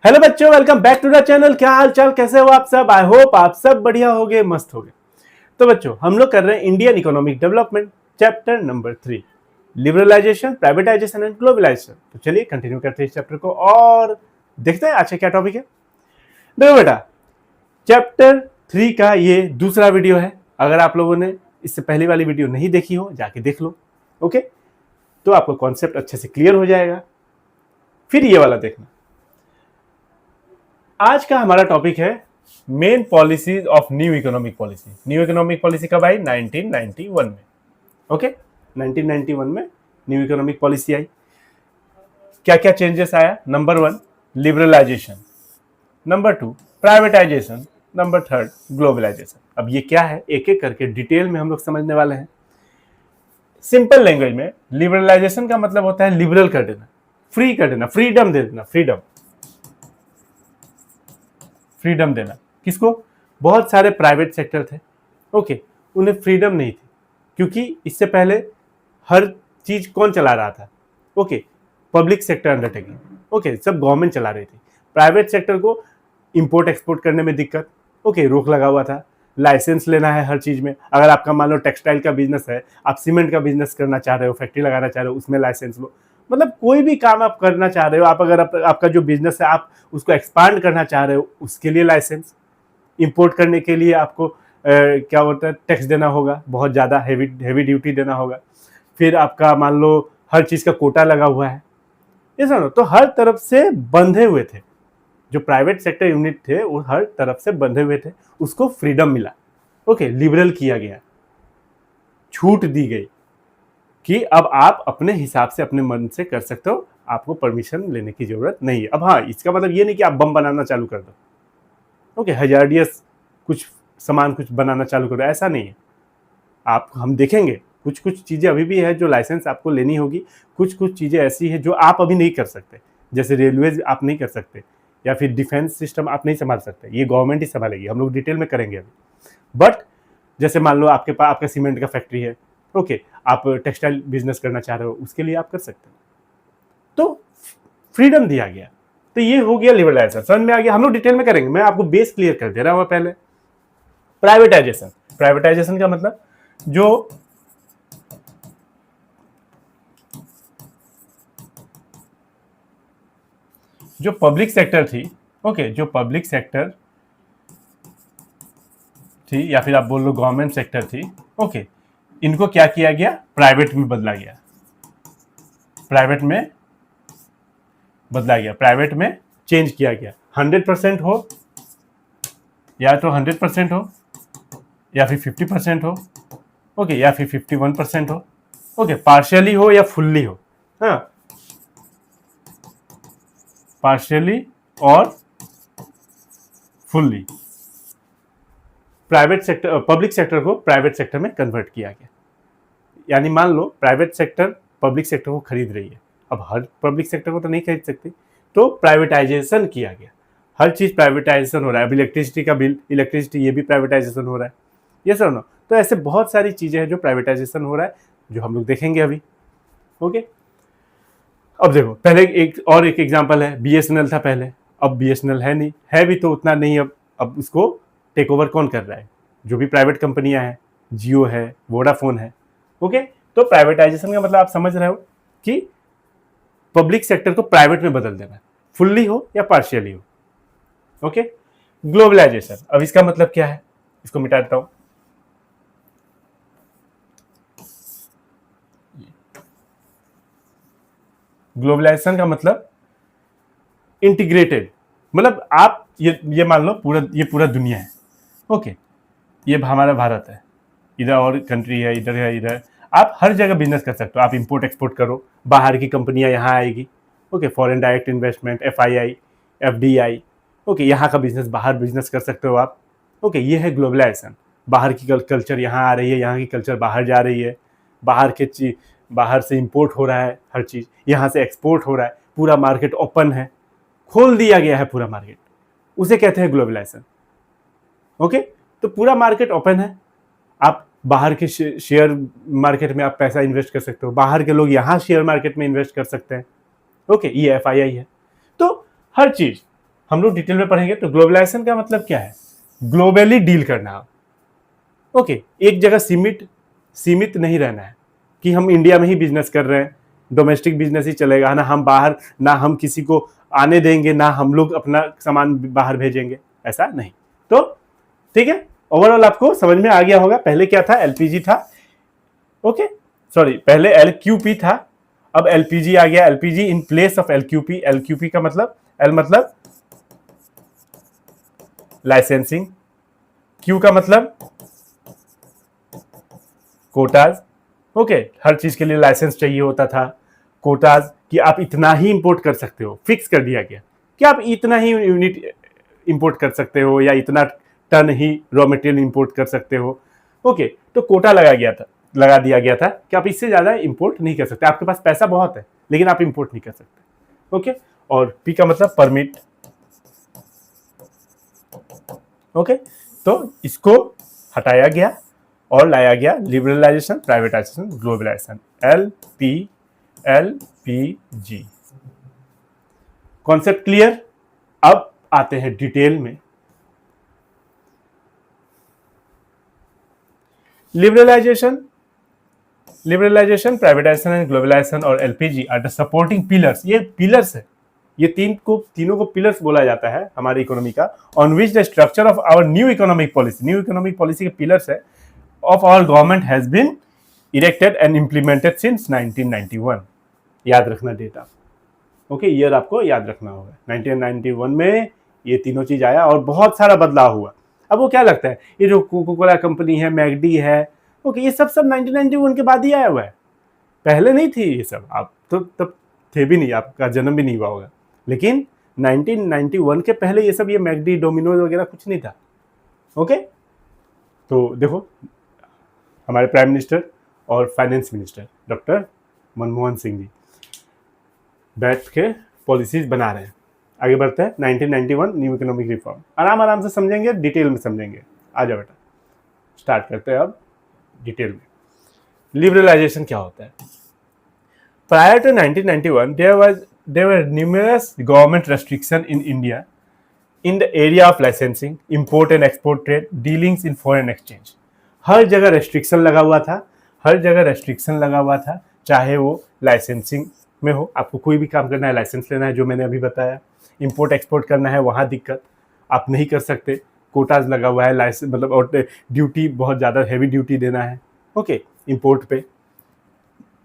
Hello बच्चों, welcome back to the channel. क्या हाल चाल, कैसे हो आप सब? आई होप आप सब बढ़िया होगे, मस्त होगे। तो बच्चों, हम लोग कर रहे हैं Indian economic development chapter number 3, liberalisation, privatisation and globalisation. तो चलिए कंटिन्यू करते हैं इस चैप्टर को और देखते हैं आज का क्या टॉपिक है। देखो बेटा, चैप्टर 3 का ये दूसरा वीडियो है। अगर आप लोगों ने इससे पहले वाली वीडियो नहीं देखी हो, जाके देख लो। ओके, तो आपको कॉन्सेप्ट अच्छे से क्लियर हो जाएगा। फिर ये वाला देखना। आज का हमारा टॉपिक है main policies of new economic policy. New economic policy कब आई? 1991 में। ओके, 1991 में न्यू इकोनॉमिक पॉलिसी आई। क्या क्या चेंजेस आया? Number 1 liberalisation, number 2 privatisation, number 3 globalisation. अब ये क्या है, एक एक करके डिटेल में हम लोग समझने वाले हैं। सिंपल लैंग्वेज में लिबरलाइजेशन का मतलब होता है लिबरल कर देना, फ्री कर देना, फ्रीडम दे देना। फ्रीडम देना किसको? बहुत सारे प्राइवेट सेक्टर थे, ओके, उन्हें फ्रीडम नहीं थी, क्योंकि इससे पहले हर चीज कौन चला रहा था? Okay, public sector undertaking, okay, सब गवर्नमेंट चला रही थी। प्राइवेट सेक्टर को इंपोर्ट एक्सपोर्ट करने में दिक्कत, ओके, रोक लगा हुआ था। लाइसेंस लेना है हर चीज में। अगर आपका मान लो टेक्सटाइल का बिजनेस है, आप सीमेंट का बिजनेस करना चाह रहे हो, फैक्ट्री लगाना चाह रहे हो, उसमें लाइसेंस लो। मतलब कोई भी काम आप करना चाह रहे हो, आप अगर आपका जो बिजनेस है आप उसको एक्सपांड करना चाह रहे हो, उसके लिए लाइसेंस। इंपोर्ट करने के लिए आपको क्या होता है, टैक्स देना होगा, बहुत ज़्यादा हेवी ड्यूटी देना होगा। फिर आपका मान लो हर चीज़ का कोटा लगा हुआ है, ये समझो। तो हर तरफ से बंधे हुए थे, जो प्राइवेट सेक्टर यूनिट थे वो हर तरफ से बंधे हुए थे। उसको फ्रीडम मिला, ओके, लिबरल किया गया, छूट दी गई कि अब आप अपने हिसाब से अपने मन से कर सकते हो, आपको परमिशन लेने की जरूरत नहीं है। अब हाँ, इसका मतलब ये नहीं कि आप बम बनाना चालू कर दो, ओके, हजार्डियस कुछ सामान कुछ बनाना चालू करो, ऐसा नहीं है। आप हम देखेंगे कुछ कुछ चीज़ें अभी भी है जो लाइसेंस आपको लेनी होगी। कुछ कुछ चीज़ें ऐसी है जो आप अभी नहीं कर सकते, जैसे रेलवेज आप नहीं कर सकते, या फिर डिफेंस सिस्टम आप नहीं संभाल सकते, ये गवर्नमेंट ही संभालेगी। हम लोग डिटेल में करेंगे अभी। बट जैसे मान लो आपके पास आपका सीमेंट का फैक्ट्री है, ओके, आप टेक्सटाइल बिजनेस करना चाह रहे हो, उसके लिए आप कर सकते हो। तो फ्रीडम दिया गया। तो ये हो गया लिबरलाइजेशन, समझ में आ गया। हम लोग डिटेल में करेंगे, मैं आपको बेस क्लियर कर दे रहा हूं पहले। प्राइवेटाइजेशन, प्राइवेटाइजेशन का मतलब जो पब्लिक सेक्टर थी, ओके, जो पब्लिक सेक्टर थी, या फिर आप बोल लो गवर्नमेंट सेक्टर थी, ओके, इनको क्या किया गया? प्राइवेट में बदला गया। प्राइवेट में बदला गया, प्राइवेट में चेंज किया गया। 100% हो, या तो 100% हो, या फिर 50% हो, ओके, या फिर 51% हो, ओके, पार्शियली हो या फुल्ली हो, हाँ, पार्शियली और fully. Private sector, public sector को प्राइवेट सेक्टर में कन्वर्ट किया गया। यानी मान लो प्राइवेट सेक्टर पब्लिक सेक्टर को खरीद रही है, अब हर पब्लिक सेक्टर को तो नहीं खरीद सकती, तो प्राइवेटाइजेशन किया गया। हर चीज प्राइवेटाइजेशन हो रहा है। अब इलेक्ट्रिसिटी का बिल, इलेक्ट्रिसिटी, ये भी प्राइवेटाइजेशन हो रहा है, ये सब ना। तो ऐसे बहुत सारी चीजें हैं जो प्राइवेटाइजेशन हो रहा है, जो हम लोग देखेंगे अभी, ओके। अब देखो, पहले एक एग्जांपल है, बीएसएनएल था पहले, अब बीएसएनएल है नहीं, है भी तो उतना नहीं। अब उसको टेक ओवर कौन कर रहा है? जो भी प्राइवेट कंपनियां हैं, जियो है, वोडाफोन है, ओके। तो प्राइवेटाइजेशन का मतलब आप समझ रहे हो कि पब्लिक सेक्टर को प्राइवेट में बदल देना, फुल्ली हो या पार्शियली हो, ओके। ग्लोबलाइजेशन, अब इसका मतलब क्या है, इसको मिटा देता हूं। ग्लोबलाइजेशन का मतलब इंटीग्रेटेड, मतलब आप ये मान लो ये पूरा दुनिया है, ओके, ये हमारा भारत है, इधर और कंट्री है, इधर है, इधर। आप हर जगह बिजनेस कर सकते हो, आप इंपोर्ट एक्सपोर्ट करो, बाहर की कंपनियां यहाँ आएगी, okay, foreign direct investment, FII, FDI, okay, यहाँ का बिजनेस बाहर बिजनेस कर सकते हो आप, ओके। ये है ग्लोबलाइजेशन। बाहर की कल्चर यहाँ आ रही है, यहाँ की कल्चर बाहर जा रही है, बाहर से इंपोर्ट हो रहा है हर चीज़, यहाँ से एक्सपोर्ट हो रहा है, पूरा मार्केट ओपन है, खोल दिया गया है पूरा मार्केट, उसे कहते हैं ग्लोबलाइजेशन, ओके। तो पूरा मार्केट ओपन है, आप बाहर के शेयर मार्केट में आप पैसा इन्वेस्ट कर सकते हो, बाहर के लोग यहाँ शेयर मार्केट में इन्वेस्ट कर सकते हैं, ओके, ये एफआईआई है। तो हर चीज हम लोग डिटेल में पढ़ेंगे। तो ग्लोबलाइजेशन का मतलब क्या है? ग्लोबली डील करना। ओके, एक जगह सीमित नहीं रहना है कि हम इंडिया में ही बिजनेस कर रहे हैं, डोमेस्टिक बिजनेस ही चलेगा ना, हम बाहर, ना हम किसी को आने देंगे, ना हम लोग अपना सामान बाहर भेजेंगे, ऐसा नहीं। तो ठीक है, ओवरऑल आपको समझ में आ गया होगा। पहले क्या था? एलपीजी था। ओके, सॉरी, पहले एलक्यूपी था, अब एलपीजी आ गया। LPG in place of LQP. LQP का मतलब, एल मतलब लाइसेंसिंग, क्यू का मतलब कोटाज। ओके, हर चीज के लिए लाइसेंस चाहिए होता था। कोटाज कि आप इतना ही इंपोर्ट कर सकते हो, फिक्स कर दिया गया कि आप इतना ही यूनिट इंपोर्ट कर सकते हो या इतना टन ही रॉ मटेरियल इंपोर्ट कर सकते हो। ओके, तो कोटा लगा दिया गया था कि आप इससे ज्यादा इंपोर्ट नहीं कर सकते। आपके पास पैसा बहुत है लेकिन आप इंपोर्ट नहीं कर सकते। ओके, और पी का मतलब परमिट। ओके, तो इसको हटाया गया और लाया गया liberalisation, privatisation, globalisation. LPG। Concept clear? अब आते हैं डिटेल में। लिबरलाइजेशन, प्राइवेटाइजेशन एंड ग्लोबलाइजेशन और LPG are the supporting pillars. ये पिलर्स है, ये तीनों को पिलर्स बोला जाता है हमारी इकोनॉमी का। On which the structure of our new economic policy के पिलर्स है of our government has been erected and implemented since 1991। याद रखना डेटा। ओके, ईयर आपको याद रखना होगा। 1991 में ये तीनों चीज आया और बहुत सारा बदलाव हुआ। अब वो क्या लगता है, ये जो कोका कोला कंपनी है, मैगडी है, ओके, ये सब 1991 के बाद ही आया हुआ है, पहले नहीं थी ये सब। आप तो तब थे भी नहीं, आपका जन्म भी नहीं हुआ होगा। लेकिन 1991 के पहले ये सब, ये मैगडी, डोमिनोज वगैरह कुछ नहीं था। ओके, तो देखो हमारे प्राइम मिनिस्टर और finance minister doctor Manmohan Singh ji बैठ के पॉलिसीज बना रहे हैं। आगे बढ़ते हैं। 1991 न्यू इकोनॉमिक रिफॉर्म, आराम से समझेंगे, डिटेल में समझेंगे। आ जाओ बेटा, स्टार्ट करते हैं अब डिटेल में। लिबरलाइजेशन क्या होता है? Prior to 1991 there were numerous government restrictions in India in the area of licensing, import and export trade, dealings in foreign exchange. हर जगह रेस्ट्रिक्शन लगा हुआ था, चाहे वो लाइसेंसिंग में हो, आपको कोई भी काम करना है लाइसेंस लेना है, जो मैंने अभी बताया। इंपोर्ट एक्सपोर्ट करना है, वहाँ दिक्कत, आप नहीं कर सकते। कोटाज लगा हुआ है, लाइसेंस मतलब, और ड्यूटी बहुत ज़्यादा हैवी ड्यूटी देना है। ओके, इंपोर्ट पे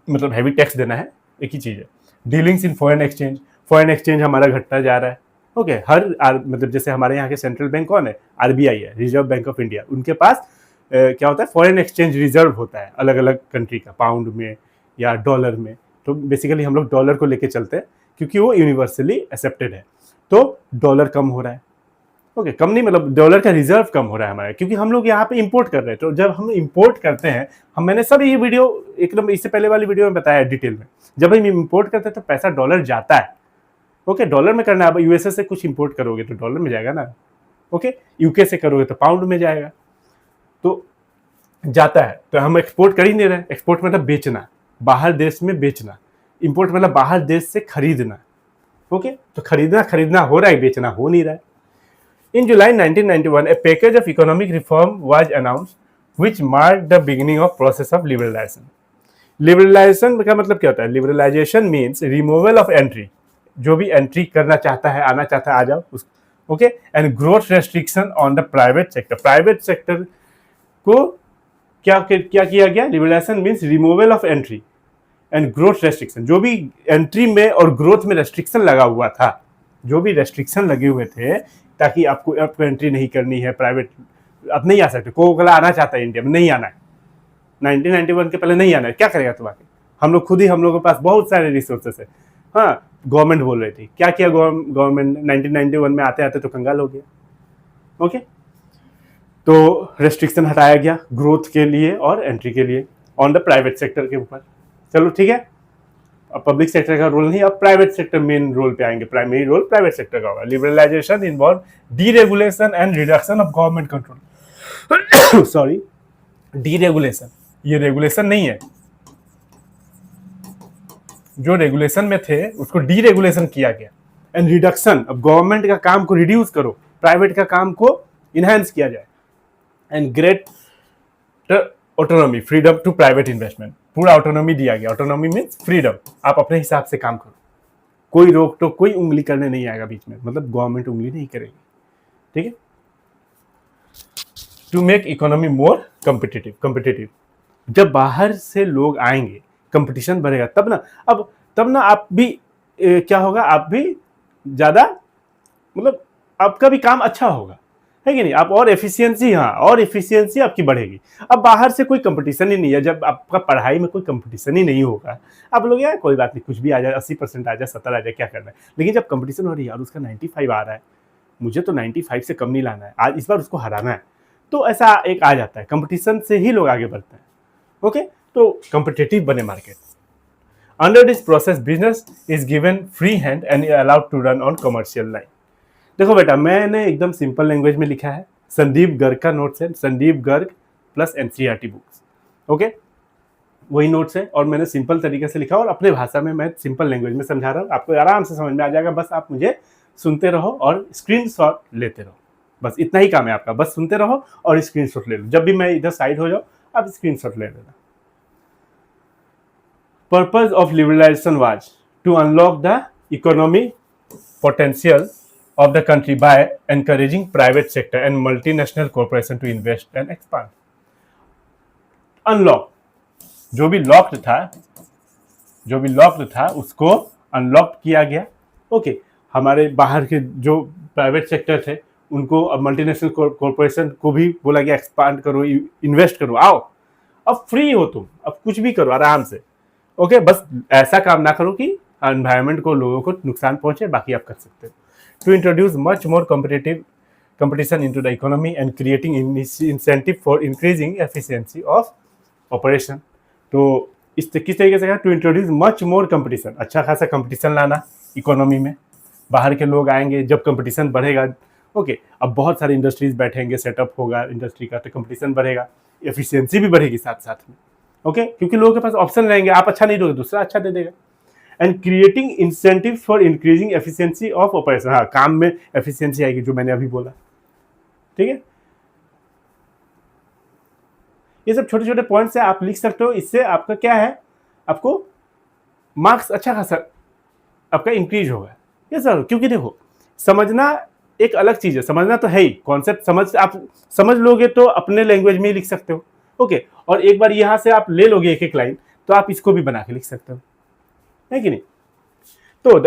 मतलब हैवी टैक्स देना है, एक ही चीज़ है। डीलिंग्स इन फॉरेन एक्सचेंज हमारा घटता जा रहा है। ओके, मतलब जैसे हमारे यहाँ के सेंट्रल बैंक कौन है? आरबीआई है, रिजर्व बैंक ऑफ इंडिया। उनके पास क्या होता है? फॉरेन एक्सचेंज रिजर्व होता है अलग अलग कंट्री का, पाउंड में या डॉलर में। तो बेसिकली हम लोग डॉलर को लेके चलते हैं क्योंकि वो यूनिवर्सली एक्सेप्टेड है। तो डॉलर कम हो रहा है। ओके, कम नहीं मतलब डॉलर का रिजर्व कम हो रहा है हमारा, क्योंकि हम लोग यहाँ पे इंपोर्ट कर रहे हैं। तो जब हम इंपोर्ट करते हैं, मैंने सब ये वीडियो एकदम इससे पहले वाली वीडियो में बताया डिटेल में, जब हम इंपोर्ट करते हैं तो पैसा डॉलर जाता है। ओके, डॉलर में करना है। अब यूएसए से कुछ इंपोर्ट करोगे तो डॉलर में जाएगा ना। ओके, यूके से करोगे तो पाउंड में जाएगा, तो जाता है। तो हम एक्सपोर्ट कर ही नहीं रहे। एक्सपोर्ट मतलब बेचना, बाहर देश में बेचना। इंपोर्ट मतलब बाहर देश से खरीदना। ओके, तो खरीदना हो रहा है, बेचना हो नहीं रहा है। In July 1991, a package of economic reform was announced, which marked the beginning of process of liberalization. Liberalization का मतलब क्या होता है? Liberalization means removal of entry. जो भी एंट्री करना चाहता है, आना चाहता है, आ जाओ। Okay, and growth restriction on the private sector. Private sector को क्या किया गया? Liberalisation means removal of entry and growth restriction. जो भी एंट्री में और ग्रोथ में रेस्ट्रिक्शन लगा हुआ था, जो भी रेस्ट्रिक्शन लगे हुए थे ताकि आपको एंट्री नहीं करनी है, प्राइवेट आप नहीं आ सकते। कोका कोला आना चाहता है इंडिया में, नहीं आना है। 1991 के पहले नहीं आना है, क्या करेगा तुम आके? हम लोगों के पास बहुत सारे रिसोर्सेस है। हाँ, गवर्नमेंट बोल रही थी, क्या किया गवर्नमेंट? 1991 में आते तो कंगाल हो गया। ओके, तो रेस्ट्रिक्शन हटाया गया ग्रोथ के लिए और एंट्री के लिए ऑन द प्राइवेट सेक्टर के ऊपर। चलो ठीक है, अब पब्लिक सेक्टर का रोल नहीं, अब प्राइवेट सेक्टर मेन रोल पे आएंगे। प्राइमरी रोल प्राइवेट सेक्टर का होगा। Liberalisation involve deregulation and reduction of government control. Sorry, deregulation, ये रेगुलेशन नहीं है। जो रेगुलेशन में थे उसको डीरेगुलेशन किया गया। एंड रिडक्शन, अब गवर्नमेंट का काम को रिड्यूस करो, प्राइवेट का काम को इनहेंस किया जाए, and great autonomy, freedom to private investment, पूरा ऑटोनॉमी दिया गया। ऑटोनॉमी मीन्स फ्रीडम, आप अपने हिसाब से काम करो, कोई रोक टोक, कोई उंगली करने नहीं आएगा बीच में, मतलब गवर्नमेंट उंगली नहीं करेगी, ठीक है। To make economy more competitive, जब बाहर से लोग आएंगे, कंपटीशन बढ़ेगा, तब ना आप भी क्या होगा, आप भी ज्यादा, मतलब आपका भी काम अच्छा होगा, है कि नहीं, आप और एफिशिएंसी, हाँ और एफिशिएंसी आपकी बढ़ेगी। अब बाहर से कोई कंपटीशन ही नहीं है, जब आपका पढ़ाई में कोई कंपटीशन ही नहीं होगा, आप लोग यार कोई बात नहीं, कुछ भी आ जाए, 80% आ जाए, 70 आ जाए, क्या करना है। लेकिन जब कंपटीशन हो रही है, यार उसका 95 आ रहा है, मुझे तो 95 से कम नहीं लाना है, आज इस बार उसको हराना है, तो ऐसा एक आ जाता है, कंपटीशन से ही लोग आगे बढ़ते हैं। ओके, तो कंपिटिटिव बने market. Under this process business is given free hand and allowed to run on commercial line. देखो बेटा, मैंने एकदम सिंपल लैंग्वेज में लिखा है, संदीप गर्ग का नोट्स है, Sandeep Garg plus NCERT books, okay, वही नोट्स है, और मैंने सिंपल तरीके से लिखा और अपने भाषा में मैं सिंपल लैंग्वेज में समझा रहा हूँ, आपको आराम से समझ में आ जाएगा, बस आप मुझे सुनते रहो और स्क्रीनशॉट लेते रहो, बस इतना ही काम है आपका, बस सुनते रहो और स्क्रीनशॉट ले लो, जब भी मैं इधर साइड हो जाऊँ आप स्क्रीनशॉट ले लेना। Purpose of liberalisation was to unlock the economic potential of the country by encouraging private sector and multinational corporation to invest and expand. Unlock, जो भी लॉक्ड था उसको अनलॉक किया गया। ओके, हमारे बाहर के जो प्राइवेट सेक्टर थे उनको, अब मल्टीनेशनल कॉरपोरेशन को भी बोला गया एक्सपांड करो, इन्वेस्ट करो, आओ अब फ्री हो तुम, अब कुछ भी करो आराम से। ओके, बस ऐसा काम ना करो कि एनवायरमेंट को, लोगों को नुकसान पहुंचे, बाकी आप कर सकते हो। To introduce much more competition into the economy and creating incentive for increasing efficiency of operation. तो किस तरीके से to introduce much more competition, अच्छा खासा कंपटीशन लाना इकोनॉमी में, बाहर के लोग आएंगे, जब कंपटीशन बढ़ेगा, ओके, अब बहुत सारे इंडस्ट्रीज बैठेंगे, सेटअप होगा इंडस्ट्री का, तो कंपटीशन बढ़ेगा, एफिशिएंसी भी बढ़ेगी साथ साथ में, ओके, क्योंकि लोगों के पास ऑप्शन रहेंगे, आप अच्छा नहीं दोगे दूसरा अच्छा दे देगा। And creating incentive for increasing efficiency of operation, हाँ काम में एफिशिएंसी आएगी, जो मैंने अभी बोला, ठीक है। ये सब छोटे छोटे पॉइंट्स है, आप लिख सकते हो, इससे आपका क्या है, आपको मार्क्स अच्छा खासा आपका इंक्रीज होगा, ये जरूर, क्योंकि देखो समझना एक अलग चीज है, समझना तो है ही, कॉन्सेप्ट आप समझ लोगे तो अपने लैंग्वेज में ही लिख सकते हो, ओके, और एक बार यहां से आप ले लोगे एक एक लाइन, तो आप इसको भी बना के लिख सकते हो, है कि नहीं। तो the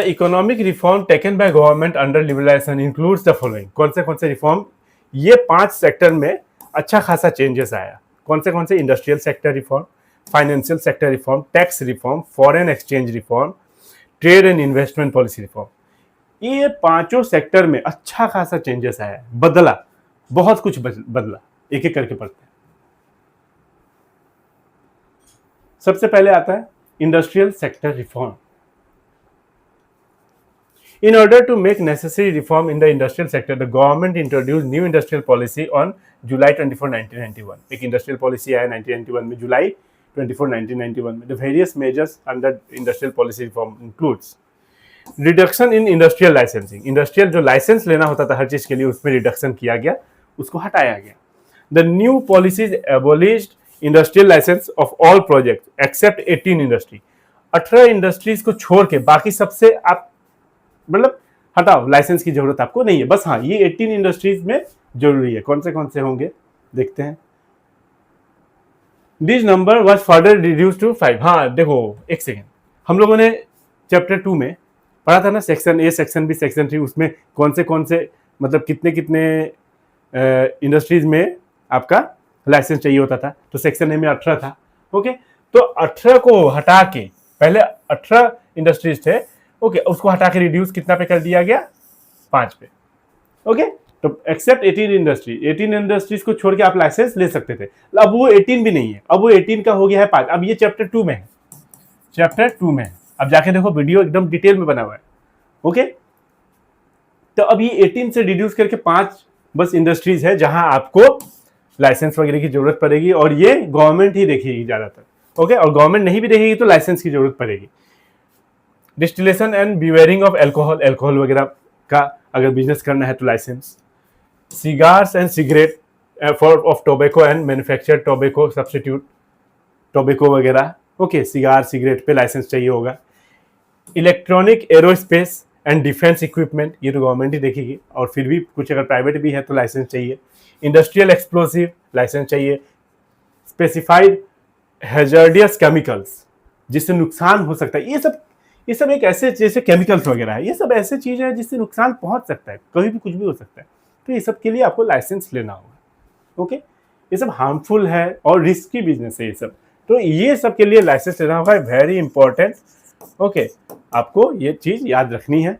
economic reform taken by government under liberalisation includes the following. कौन से रिफॉर्म, ये 5 सेक्टर में अच्छा खासा चेंजेस आया। कौन से industrial sector reform, financial sector reform, tax reform, foreign exchange reform, trade and investment policy reform, ये 5 सेक्टर में अच्छा खासा चेंजेस आया, बदला, बहुत कुछ बदला, एक एक करके पढ़ते हैं। सबसे पहले आता है industrial sector reform. In order to make necessary reform in the industrial sector, the government introduced new industrial policy on July 24, 1991. एक इंडस्ट्रियल पॉलिसी आया 1991 में, जुलाई 24, 1991 में। The various measures under industrial policy reform includes reduction in industrial licensing. Industrial जो licence लेना होता था हर चीज के लिए, उसमें रिडक्शन किया गया, उसको हटाया गया। The new policies abolished industrial licence of all project except 18 industry. 18 industries को छोड़ के बाकी सबसे आप मतलब हटाओ, लाइसेंस की जरूरत आपको नहीं है, बस हाँ ये 18 इंडस्ट्रीज में जरूरी है। कौन से होंगे देखते हैं। This number was further reduce to 5। हाँ देखो एक सेकेंड, हम लोगों ने चैप्टर 2 में पढ़ा था ना, section A, section B, section 3, उसमें कौन से मतलब कितने इंडस्ट्रीज में आपका लाइसेंस चाहिए होता था। तो सेक्शन ए में 18 था, ओके, तो 18 को हटा के, पहले 18 इंडस्ट्रीज थे, ओके, उसको हटा के रिड्यूस कितना पे कर दिया गया, 5 पे, ओके। तो एक्सेप्ट 18 इंडस्ट्रीज को छोड़ के आप लाइसेंस ले सकते थे। अब वो 18 भी नहीं है, अब वो 18 का हो गया है 5। अब ये चैप्टर 2 में है, अब जाके देखो वीडियो एकदम डिटेल में बना हुआ है, ओके। तो अब ये 18 से रिड्यूस करके 5 बस इंडस्ट्रीज है जहां आपको लाइसेंस वगैरह की जरूरत पड़ेगी, और ये गवर्नमेंट ही देखेगी ज्यादातर, ओके, और गवर्नमेंट नहीं भी देखेगी तो लाइसेंस की जरूरत पड़ेगी। Distillation and brewing of alcohol, alcohol वगैरह का अगर बिजनेस करना है तो licence. Cigars and cigarette for of tobacco and manufacture tobacco substitute, tobacco वगैरह, ओके, सिगार सिगरेट पे लाइसेंस चाहिए होगा। Electronic aerospace and defence equipment, ये तो गवर्नमेंट ही देखेगी, और फिर भी कुछ अगर प्राइवेट भी है तो लाइसेंस चाहिए। इंडस्ट्रियल एक्सप्लोसिव लाइसेंस चाहिए। स्पेसिफाइड हैजर्डियस केमिकल्स, जिससे नुकसान हो सकता है, ये सब एक ऐसे जैसे केमिकल्स वगैरह है, ये सब ऐसे चीजें हैं जिससे नुकसान पहुंच सकता है, कभी भी कुछ भी हो सकता है, तो ये सब के लिए आपको लाइसेंस लेना होगा। ओके, ये सब हार्मफुल है और रिस्की बिजनेस है ये सब, तो ये सब के लिए लाइसेंस लेना होगा, वेरी इंपॉर्टेंट। ओके, आपको ये चीज याद रखनी है।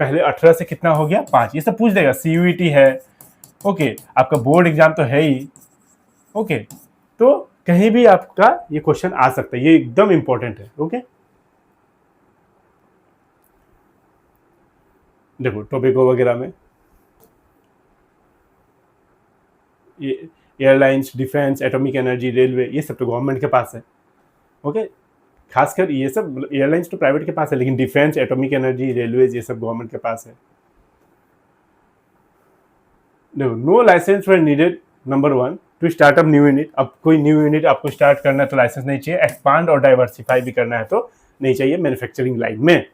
पहले 18 से कितना हो गया 5, ये सब पूछ देगा। CUET है, ओके, आपका बोर्ड एग्जाम तो है ही, ओके, तो कहीं भी आपका ये क्वेश्चन आ सकता है, ये एकदम इंपॉर्टेंट है। ओके, देखो टोबैको वगैरह में ये airlines, defence, atomic energy, railway, ये सब तो गवर्नमेंट के पास है। ओके, खासकर ये सब, मतलब एयरलाइंस तो प्राइवेट के पास है, लेकिन डिफेंस, एटॉमिक एनर्जी, रेलवेज, ये सब गवर्नमेंट के पास है। देखो, no licence were needed, number 1, to start up new unit. अब कोई न्यू यूनिट आपको स्टार्ट करना है तो लाइसेंस नहीं चाहिए। एक्सपांड और डाइवर्सिफाई भी करना है तो नहीं चाहिए मैन्युफैक्चरिंग लाइन में।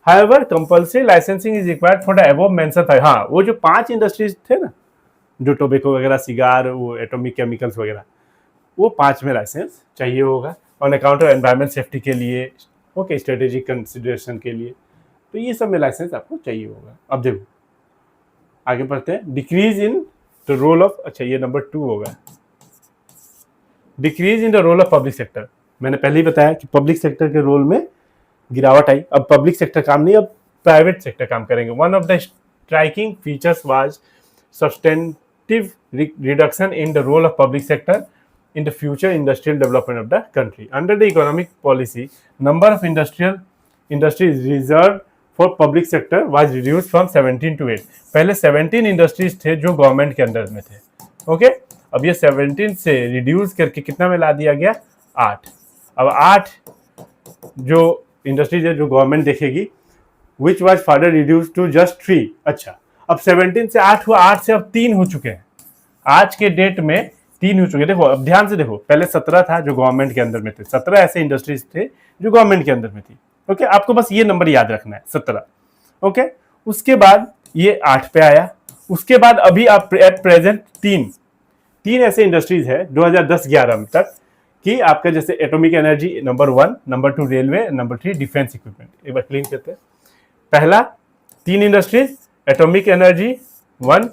However compulsory licensing is required for the above mention 5। हाँ, वो जो 5 इंडस्ट्रीज थे ना, जो टोबैको वगैरह, सिगार, वो एटॉमिक केमिकल्स वगैरह, वो 5 में लाइसेंस चाहिए होगा। On account of environment safety के लिए, ओके, स्ट्रेटेजिक कंसिडरेशन के लिए, तो ये सब में लाइसेंस आपको चाहिए होगा। अब देखो आगे बढ़ते हैं। Decrease in the role of, अच्छा ये नंबर 2 होगा, decrease in the role of public sector. मैंने पहले ही बताया कि पब्लिक सेक्टर के रोल में गिरावट आई। अब पब्लिक सेक्टर काम नहीं, अब प्राइवेट सेक्टर काम करेंगे। One of the striking features was substantive reduction in the role of public sector in the future industrial development of the country. Under the economic policy, number of industries reserved for public sector was reduced from 17 to 8. पहले 17 industries थे जो government के under में थे। Okay, अब ये 17 से reduce करके कितना में ला दिया गया 8। अब 8 जो इंडस्ट्रीज है जो गवर्नमेंट देखेगी, which was further reduced to just 3। अच्छा, अब 17 से 8 हुआ, 8 से अब 3 हो चुके हैं, आज के डेट में 3 हो चुके। देखो अब ध्यान से देखो, पहले 17 था जो गवर्नमेंट के अंदर में थे, 17 ऐसे इंडस्ट्रीज थे जो गवर्नमेंट के अंदर में थी। ओके, आपको बस ये नंबर याद रखना है 17। ओके, उसके बाद ये 8 पे आया, उसके बाद अभी आप एट प्रेजेंट 3 ऐसे इंडस्ट्रीज है 2010-11 तक कि आपका, जैसे atomic energy number 1, number 2 railway, number 3 defence equipment. एक बार क्लीन करते हैं। पहला 3 industries, atomic energy 1,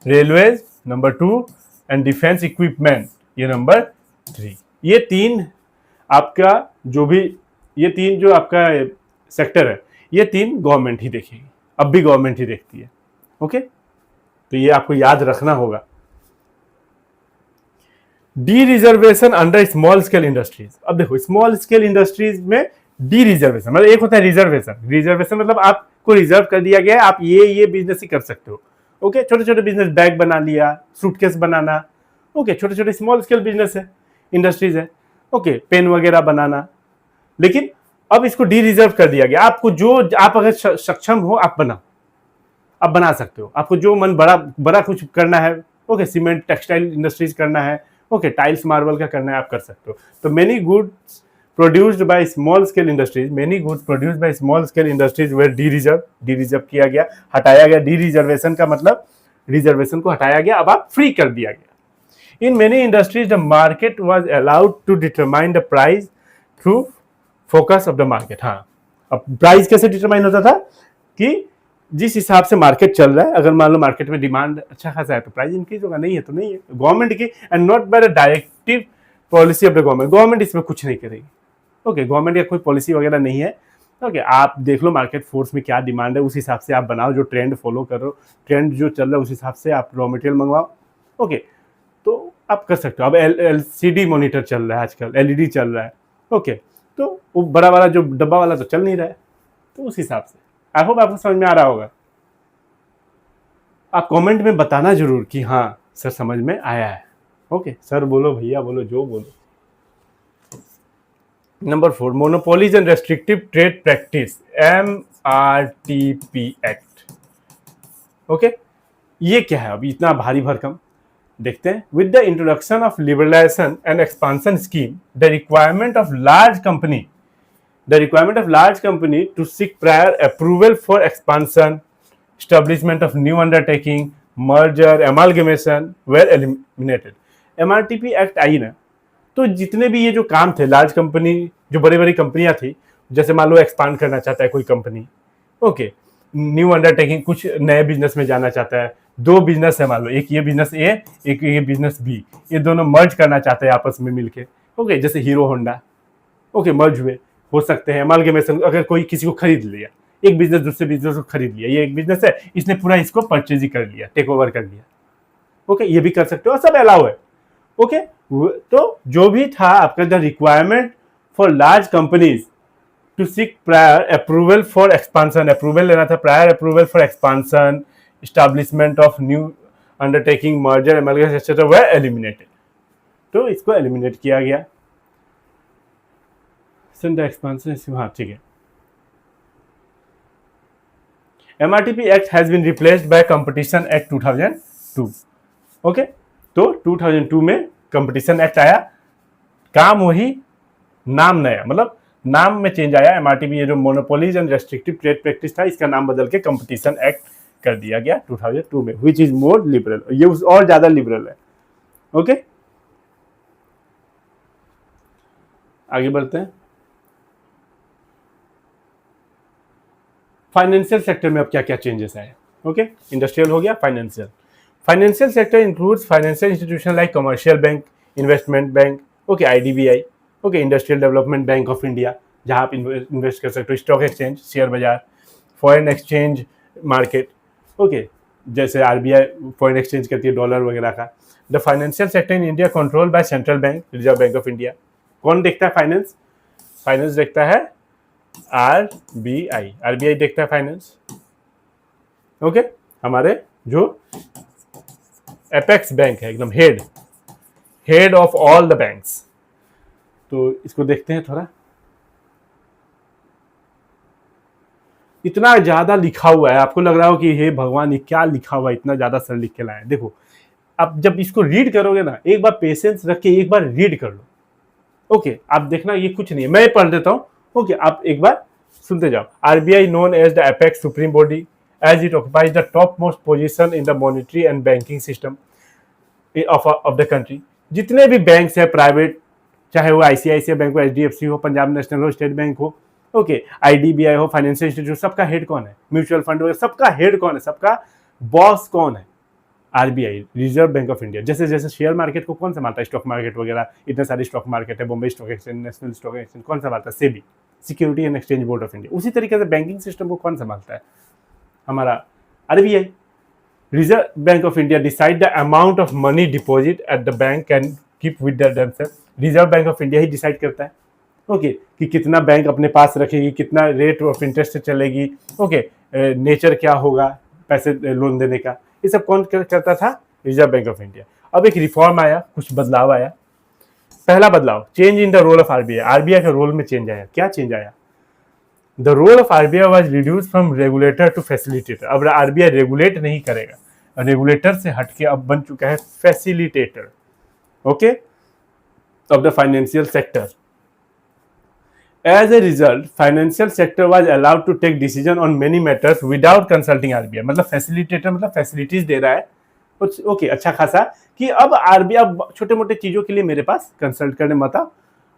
railways number 2 and defence equipment ये नंबर 3। ये 3 आपका जो भी, ये 3 जो आपका सेक्टर है, ये 3 गवर्नमेंट ही देखेगी, अब भी गवर्नमेंट ही देखती है। ओके, तो ये आपको याद रखना होगा। D reservation under small scale industries. अब देखो स्मॉल स्केल इंडस्ट्रीज में डी रिजर्वेशन मतलब, एक होता है रिजर्वेशन मतलब आपको रिजर्व कर दिया गया है, आप ये बिजनेस ही कर सकते हो। ओके, छोटे छोटे बिजनेस, बैग बना लिया, सूटकेस बनाना, ओके, छोटे छोटे स्मॉल स्केल बिजनेस है, इंडस्ट्रीज है। ओके, पेन वगैरह बनाना। लेकिन अब इसको डी रिजर्व कर दिया गया, आपको जो, आप अगर सक्षम हो आप बनाओ, आप बना सकते हो। आपको जो मन बड़ा कुछ करना है, ओके, सीमेंट टेक्सटाइल इंडस्ट्रीज करना है, ओके, टाइल्स मार्बल का करना है, आप कर सकते हो। तो many goods produced by small scale industries, many goods produced by small scale industries were dereserve किया गया, हटाया गया। डी रिजर्वेशन का मतलब रिजर्वेशन को हटाया गया, अब आप फ्री कर दिया गया। In many industries the market was allowed to determine the price through focus of the market. हाँ, अब प्राइस कैसे डिटरमाइन होता था कि जिस हिसाब से मार्केट चल रहा है, अगर मान लो मार्केट में डिमांड अच्छा खासा है तो प्राइस इंक्रीज होगा, नहीं है तो नहीं है। गवर्नमेंट की and not by the directive policy of the government इसमें कुछ नहीं करेगी। ओके, गवर्नमेंट का कोई पॉलिसी वगैरह नहीं है। ओके, आप देख लो मार्केट फोर्स में क्या डिमांड है, उस हिसाब से आप बनाओ, जो ट्रेंड फॉलो करो, ट्रेंड जो चल रहा है उस हिसाब से आप रॉ मटेरियल मंगवाओ। ओके, तो आप कर सकते हो। अब LCD मॉनिटर चल रहा है आजकल, LED चल रहा है। ओके, तो वो बड़ा वाला जो डब्बा वाला तो चल नहीं रहा है, तो उस हिसाब से आई होप आपको समझ में आ रहा होगा। आप कमेंट में बताना जरूर कि हाँ सर समझ में आया है। ओके, सर बोलो, भैया बोलो, जो बोलो। Number 4, monopolies and restrictive trade practice, MRTP act. Okay, ये क्या है अभी इतना भारी भरकम, देखते हैं। With the introduction of liberalisation and expansion scheme, the requirement of large company to seek prior approval for expansion, establishment of new undertaking, merger, amalgamation were eliminated। MRTP act आई ना, तो जितने भी ये जो काम थे, लार्ज कंपनी, जो बड़ी बड़ी कंपनियां थी, जैसे मान लो एक्सपांड करना चाहता है कोई कंपनी, ओके, न्यू अंडरटेकिंग, कुछ नए बिजनेस में जाना चाहता है, दो बिजनेस है मान लो, एक ये बिजनेस ए, एक ये बिजनेस बी, ये दोनों मर्ज करना चाहते हैं आपस में मिलके, ओके, जैसे हीरो होंडा, ओके, मर्ज हुए हो सकते हैं, अमालगमेशन, अगर कोई किसी को खरीद लिया, एक बिजनेस दूसरे बिजनेस को खरीद लिया, ये एक बिजनेस है, इसने पूरा इसको परचेज ही कर लिया, टेक ओवर कर लिया, ओके, ये भी कर सकते हो, सब अलाउ है, ओके। तो जो भी था आपका, the requirement for large companies to seek prior approval for expansion, approval लेना था, prior approval for expansion, establishment of new undertaking, merger, amalgamation etcetera were eliminated. तो इसको एलिमिनेट किया गया। एक्सपांशन, हाँ ठीक है। MRTP act has been replaced by competition act 2002। Okay, तो 2002 में कंपटीशन एक्ट आया, काम वही, नाम नया, मतलब नाम में चेंज आया। MRTP, ये जो monopolies and restrictive trade practice था, इसका नाम बदल के कंपटीशन एक्ट कर दिया गया 2002 में, व्हिच इज मोर लिबरल, ये और ज्यादा लिबरल है। ओके, आगे बढ़ते हैं। फाइनेंशियल सेक्टर में अब क्या क्या चेंजेस आए। ओके, इंडस्ट्रियल हो गया, financial sector includes financial institution like commercial bank, investment bank, okay, IDBI, okay, industrial development bank of India, जहां आप इन्वेस्ट कर सकते हो, स्टॉक एक्सचेंज, शेयर बाजार, फॉरेन एक्सचेंज मार्केट, ओके, जैसे RBI फॉरेन एक्सचेंज करती है डॉलर वगैरह का। The financial sector in India control by central bank, reserve bank of India. कौन देखता है फाइनेंस? फाइनेंस देखता है RBI देखता है फाइनेंस। ओके, हमारे जो एपेक्स बैंक है, एकदम head of all the banks, तो इसको देखते हैं थोड़ा। इतना ज्यादा लिखा हुआ है, आपको लग रहा हो कि हे भगवान, ये क्या लिखा हुआ है, इतना ज्यादा सर लिख के लाए। देखो, अब जब इसको रीड करोगे ना, एक बार पेशेंस रख के एक बार रीड कर लो। ओके, आप देखना, ये कुछ नहीं है, मैं पढ़ देता हूँ। ओके, आप एक बार सुनते जाओ। RBI known as the apex supreme body as it occupies the topmost position in the monetary and banking system of the country। जितने भी बैंक्स है प्राइवेट, चाहे वो ICICI बैंक हो, HDFC हो, पंजाब नेशनल हो, स्टेट बैंक हो, ओके, IDBI हो, फाइनेंशियल इंस्टीट्यूट, सबका हेड कौन है? म्यूचुअल फंड वगैरह, सबका हेड कौन है? सबका बॉस कौन है? RBI, reserve bank of India. जैसे जैसे शेयर मार्केट को कौन संभालता है? स्टॉक मार्केट वगैरह, इतने सारे स्टॉक मार्केट है, Bombay stock exchange, national stock exchange, कौन संभालता है? SEBI, security and exchange board of India. उसी तरीके से बैंकिंग सिस्टम को कौन संभालता है? हमारा RBI, reserve bank of India. Decide the amount of money deposit at the bank can keep with themselves. Reserve bank of India ही डिसाइड करता है, ओके, कि कितना बैंक अपने पास रखेगी, कितना रेट ऑफ इंटरेस्ट चलेगी, ओके, नेचर क्या होगा पैसे लोन देने का, ये सब कौन करता था? Reserve bank of India. अब एक रिफॉर्म आया, कुछ बदलाव आया। पहला बदलाव, change in the role of RBI। RBI के रोल में चेंज आया। क्या चेंज आया? The role of RBI was reduce from regulator to facilitator. अब RBI रेगुलेट नहीं करेगा, रेगुलेटर से हटके अब बन चुका है facilitator, okay, of the financial sector. As a result, financial sector was allowed to take decision on many matters without consulting RBI। मतलब फैसिलिटेटर, मतलब फैसिलिटीज दे रहा है, ओके, अच्छा खासा, कि अब RBI छोटे मोटे चीजों के लिए मेरे पास कंसल्ट करने मत आओ,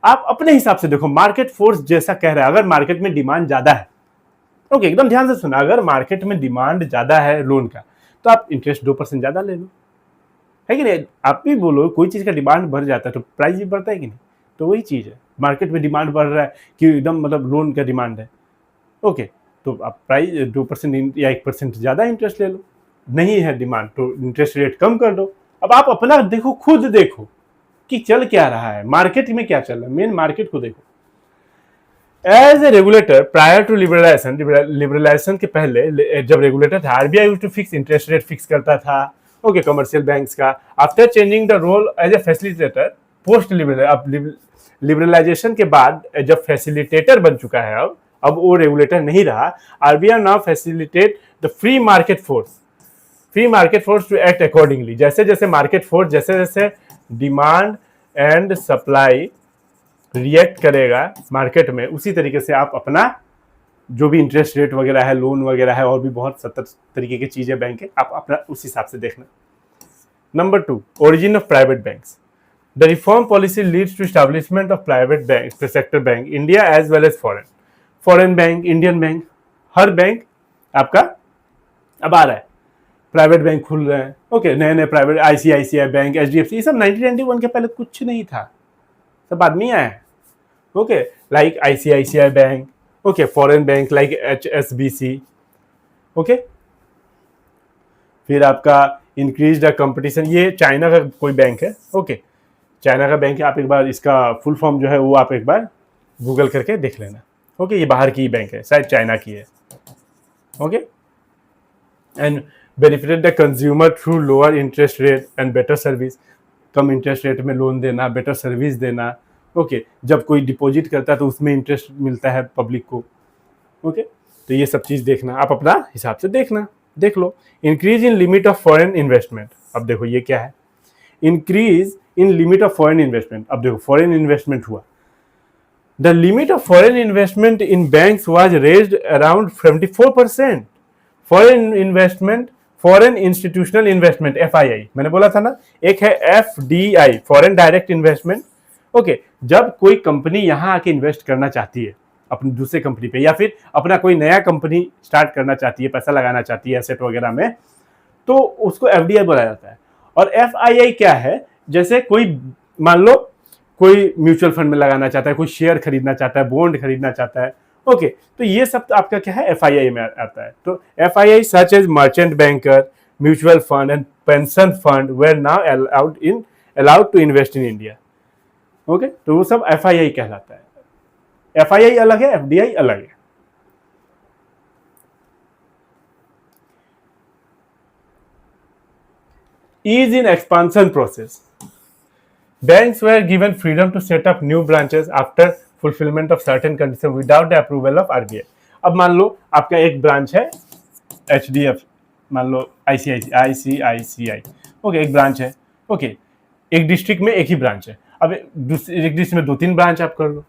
आप अपने हिसाब से देखो। मार्केट फोर्स जैसा कह रहा है, अगर मार्केट में डिमांड ज्यादा है, ओके, एकदम ध्यान से सुना, अगर मार्केट में डिमांड ज्यादा है लोन का, तो आप इंटरेस्ट 2% ज्यादा ले लो, है कि नहीं? आप भी बोलो, कोई चीज का डिमांड बढ़ जाता है तो प्राइस भी बढ़ता है कि नहीं? तो वही चीज है, मार्केट में डिमांड बढ़ रहा है कि एकदम, मतलब लोन का डिमांड है, ओके, तो आप प्राइस 2% या 1% ज़्यादा इंटरेस्ट ले लो। नहीं है डिमांड तो इंटरेस्ट रेट कम कर दो। अब आप अपना देखो, खुद देखो कि चल क्या रहा है, मार्केट में क्या चल रहा है, मेन मार्केट को देखो। As a regulator prior to liberalisation के पहले जब रेगुलेटर था, RBI used to fix interest rate, fix करता था, ओके, कमर्शियल बैंक्स का। After changing the role as a facilitator post liberal, अब लिबरलाइजेशन के बाद जब फैसिलिटेटर बन चुका है, अब वो रेगुलेटर नहीं रहा, RBI now facilitate the free market force to act accordingly. जैसे जैसे मार्केट फोर्स, जैसे जैसे डिमांड एंड सप्लाई रिएक्ट करेगा मार्केट में, उसी तरीके से आप अपना जो भी इंटरेस्ट रेट वगैरह है, लोन वगैरह है, और भी बहुत 70 तरीके की चीजें बैंक है, आप अपना उस हिसाब से देखना। Number 2, origin of private banks. The reform policy leads to establishment of private bank, sector bank, India as well as foreign bank, Indian bank, हर बैंक आपका अब आ रहा है, प्राइवेट बैंक खुल रहे हैं। ओके, नए नए प्राइवेट, आईसीआईसीआई बैंक, एचडीएफसी, ये सब 1991 के पहले कुछ नहीं था, सब आदमी आए हैं। Okay, like ICICI bank, okay, foreign bank like HSBC. Okay, फिर आपका इंक्रीज द कंपटीशन, ये चाइना का कोई बैंक है। ओके, चाइना का बैंक है, आप एक बार इसका फुल फॉर्म जो है वो आप एक बार गूगल करके देख लेना। ओके, ये बाहर की बैंक है, शायद चाइना की है। Okay, and benefited the consumer through lower interest rate and better service, come interest rate में लोन देना, बेटर सर्विस देना। ओके, जब कोई डिपॉजिट करता है तो उसमें इंटरेस्ट मिलता है पब्लिक को। ओके, तो ये सब चीज़ देखना, आप अपना हिसाब से देखना, देख लो। Increase in limit of foreign investment, अब देखो ये क्या है, increase in limit of foreign investment. अब देखो फॉरेन इन्वेस्टमेंट हुआ, the limit of foreign investment in banks was raised around 74%। Foreign investment, foreign institutional investment, FII, मैंने बोला था ना, एक है FDI, foreign direct investment. Okay, जब कोई कंपनी यहाँ आके इन्वेस्ट करना चाहती है अपनी दूसरे कंपनी पे, या फिर अपना कोई नया कंपनी स्टार्ट करना चाहती है, पैसा लगाना चाहती है एसेट वगैरह में, तो उसको एफडीआई बोला जाता है। और एफआईआई क्या है, जैसे कोई मान लो कोई म्यूचुअल फंड में लगाना चाहता है, कोई शेयर खरीदना चाहता है, बॉन्ड खरीदना चाहता है। ओके, तो ये सब तो आपका क्या है, एफआईआई में आता है। तो FII such as merchant banker, mutual fund and pension fund were now allowed to invest in India. Okay, तो वो सब एफआईआई कहलाता है। एफआईआई अलग है, एफडीआई अलग है। Ease in expansion process. Banks were given freedom to set up new branches after fulfillment of certain conditions without the approval of RBI. अब मान लो आपका एक ब्रांच है HDF, मान लो ICICI, ओके, एक ब्रांच है। ओके, एक डिस्ट्रिक्ट में एक ही ब्रांच है, अब एक डिस्ट्रिक्ट में 2-3 ब्रांच आप कर लो।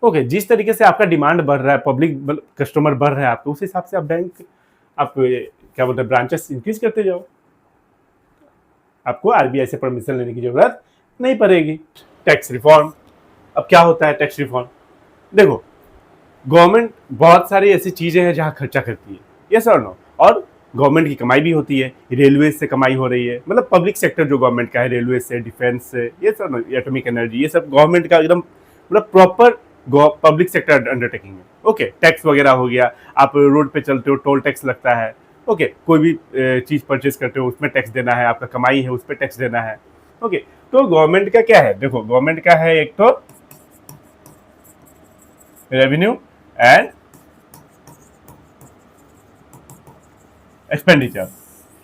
ओके, जिस तरीके से आपका डिमांड बढ़ रहा है, पब्लिक कस्टमर बढ़ रहा है आपको, उस हिसाब से आप बैंक, आप क्या बोलते हैं, ब्रांचेस इंक्रीज करते जाओ, आपको आरबीआई से परमिशन लेने की जरूरत नहीं पड़ेगी। टैक्स रिफॉर्म, अब क्या होता है टैक्स रिफॉर्म, देखो गवर्नमेंट बहुत सारी ऐसी चीजें हैं जहां खर्चा करती है, यस और नो, और गवर्नमेंट की कमाई भी होती है, रेलवे से कमाई हो रही है, मतलब पब्लिक सेक्टर जो गवर्नमेंट का है, रेलवे से, डिफेंस से, ये सब, एटॉमिक एनर्जी, ये सब गवर्नमेंट का एकदम मतलब प्रॉपर पब्लिक सेक्टर अंडरटेकिंग है। ओके, टैक्स वगैरह हो गया, आप रोड पे चलते हो टोल टैक्स लगता है। ओके, कोई भी चीज परचेज करते हो उसमें टैक्स देना है, आपका कमाई है उस पर टैक्स देना है। ओके, तो गवर्नमेंट का क्या है, देखो गवर्नमेंट का है एक तो रेवेन्यू एंड एक्सपेंडिचर।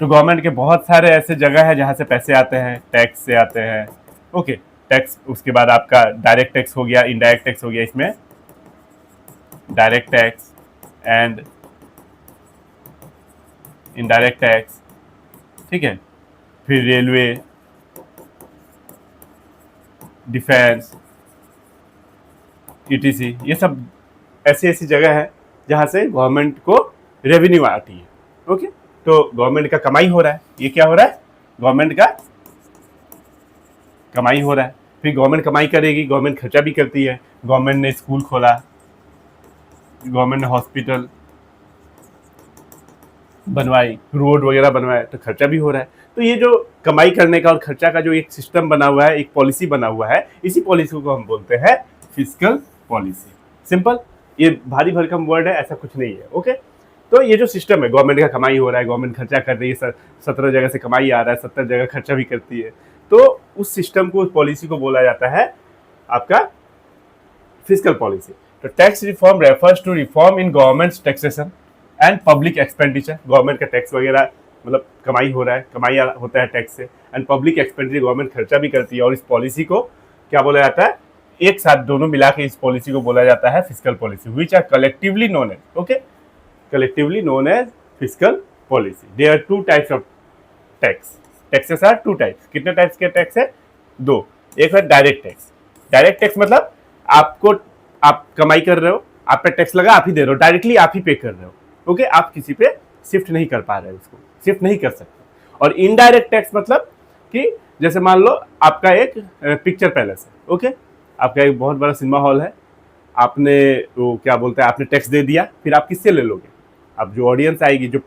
तो गवर्नमेंट के बहुत सारे ऐसे जगह है जहां से पैसे आते हैं, टैक्स से आते हैं। ओके, टैक्स, उसके बाद आपका डायरेक्ट टैक्स हो गया, इनडायरेक्ट टैक्स हो गया, इसमें direct tax and indirect tax, ठीक है। फिर रेलवे, डिफेंस, ईटीसी, ये सब ऐसी ऐसी जगह है जहां से गवर्नमेंट को रेवेन्यू आती है। ओके, तो गवर्नमेंट का कमाई हो रहा है, ये क्या हो रहा है, गवर्नमेंट का कमाई हो रहा है। फिर गवर्नमेंट कमाई करेगी, गवर्नमेंट खर्चा भी करती है, गवर्नमेंट ने स्कूल खोला, गवर्नमेंट ने हॉस्पिटल बनवाई, रोड वगैरह बनवाए, तो खर्चा भी हो रहा है। तो ये जो कमाई करने का और खर्चा का जो एक सिस्टम बना हुआ है, एक पॉलिसी बना हुआ है, इसी पॉलिसी को हम बोलते हैं फिस्कल पॉलिसी। सिंपल, ये भारी भरकम वर्ड है, ऐसा कुछ नहीं है। ओके, तो ये जो सिस्टम है, गवर्नमेंट का कमाई हो रहा है, गवर्नमेंट खर्चा कर रही है, 17 जगह से कमाई आ रहा है, 70 जगह खर्चा भी करती है, तो उस सिस्टम को, उस पॉलिसी को बोला जाता है आपका फिस्कल पॉलिसी। तो tax reform refers to reform in government taxation and public expenditure. Government का टैक्स वगैरह मतलब कमाई हो रहा है, कमाई होता है टैक्स से, एंड पब्लिक एक्सपेंडिचर, गवर्नमेंट खर्चा भी करती है, और इस पॉलिसी को क्या बोला जाता है, एक साथ दोनों मिला के इस पॉलिसी को बोला जाता है fiscal policy, which are collectively known as, okay, collectively known as fiscal policy. There are two types of tax, taxes are two types. कितने टाइप्स के टैक्स है? दो। एक है डायरेक्ट टैक्स। डायरेक्ट टैक्स मतलब आपको, आप कमाई कर रहे हो, आप पे टैक्स लगा, आप ही दे रहे हो, डायरेक्टली आप ही पे कर रहे हो, ओके, आप किसी पे शिफ्ट नहीं कर पा रहे हो, उसको शिफ्ट नहीं कर सकते। और इनडायरेक्ट टैक्स मतलब कि जैसे मान लो आपका एक पिक्चर पैलेस है, ओके, आपका एक बहुत बड़ा सिनेमा हॉल है, आपने वो क्या बोलते हैं, आपने टैक्स दे दिया, फिर आप किससे ले लोगे? अब जो ऑडियंस आएगी, जो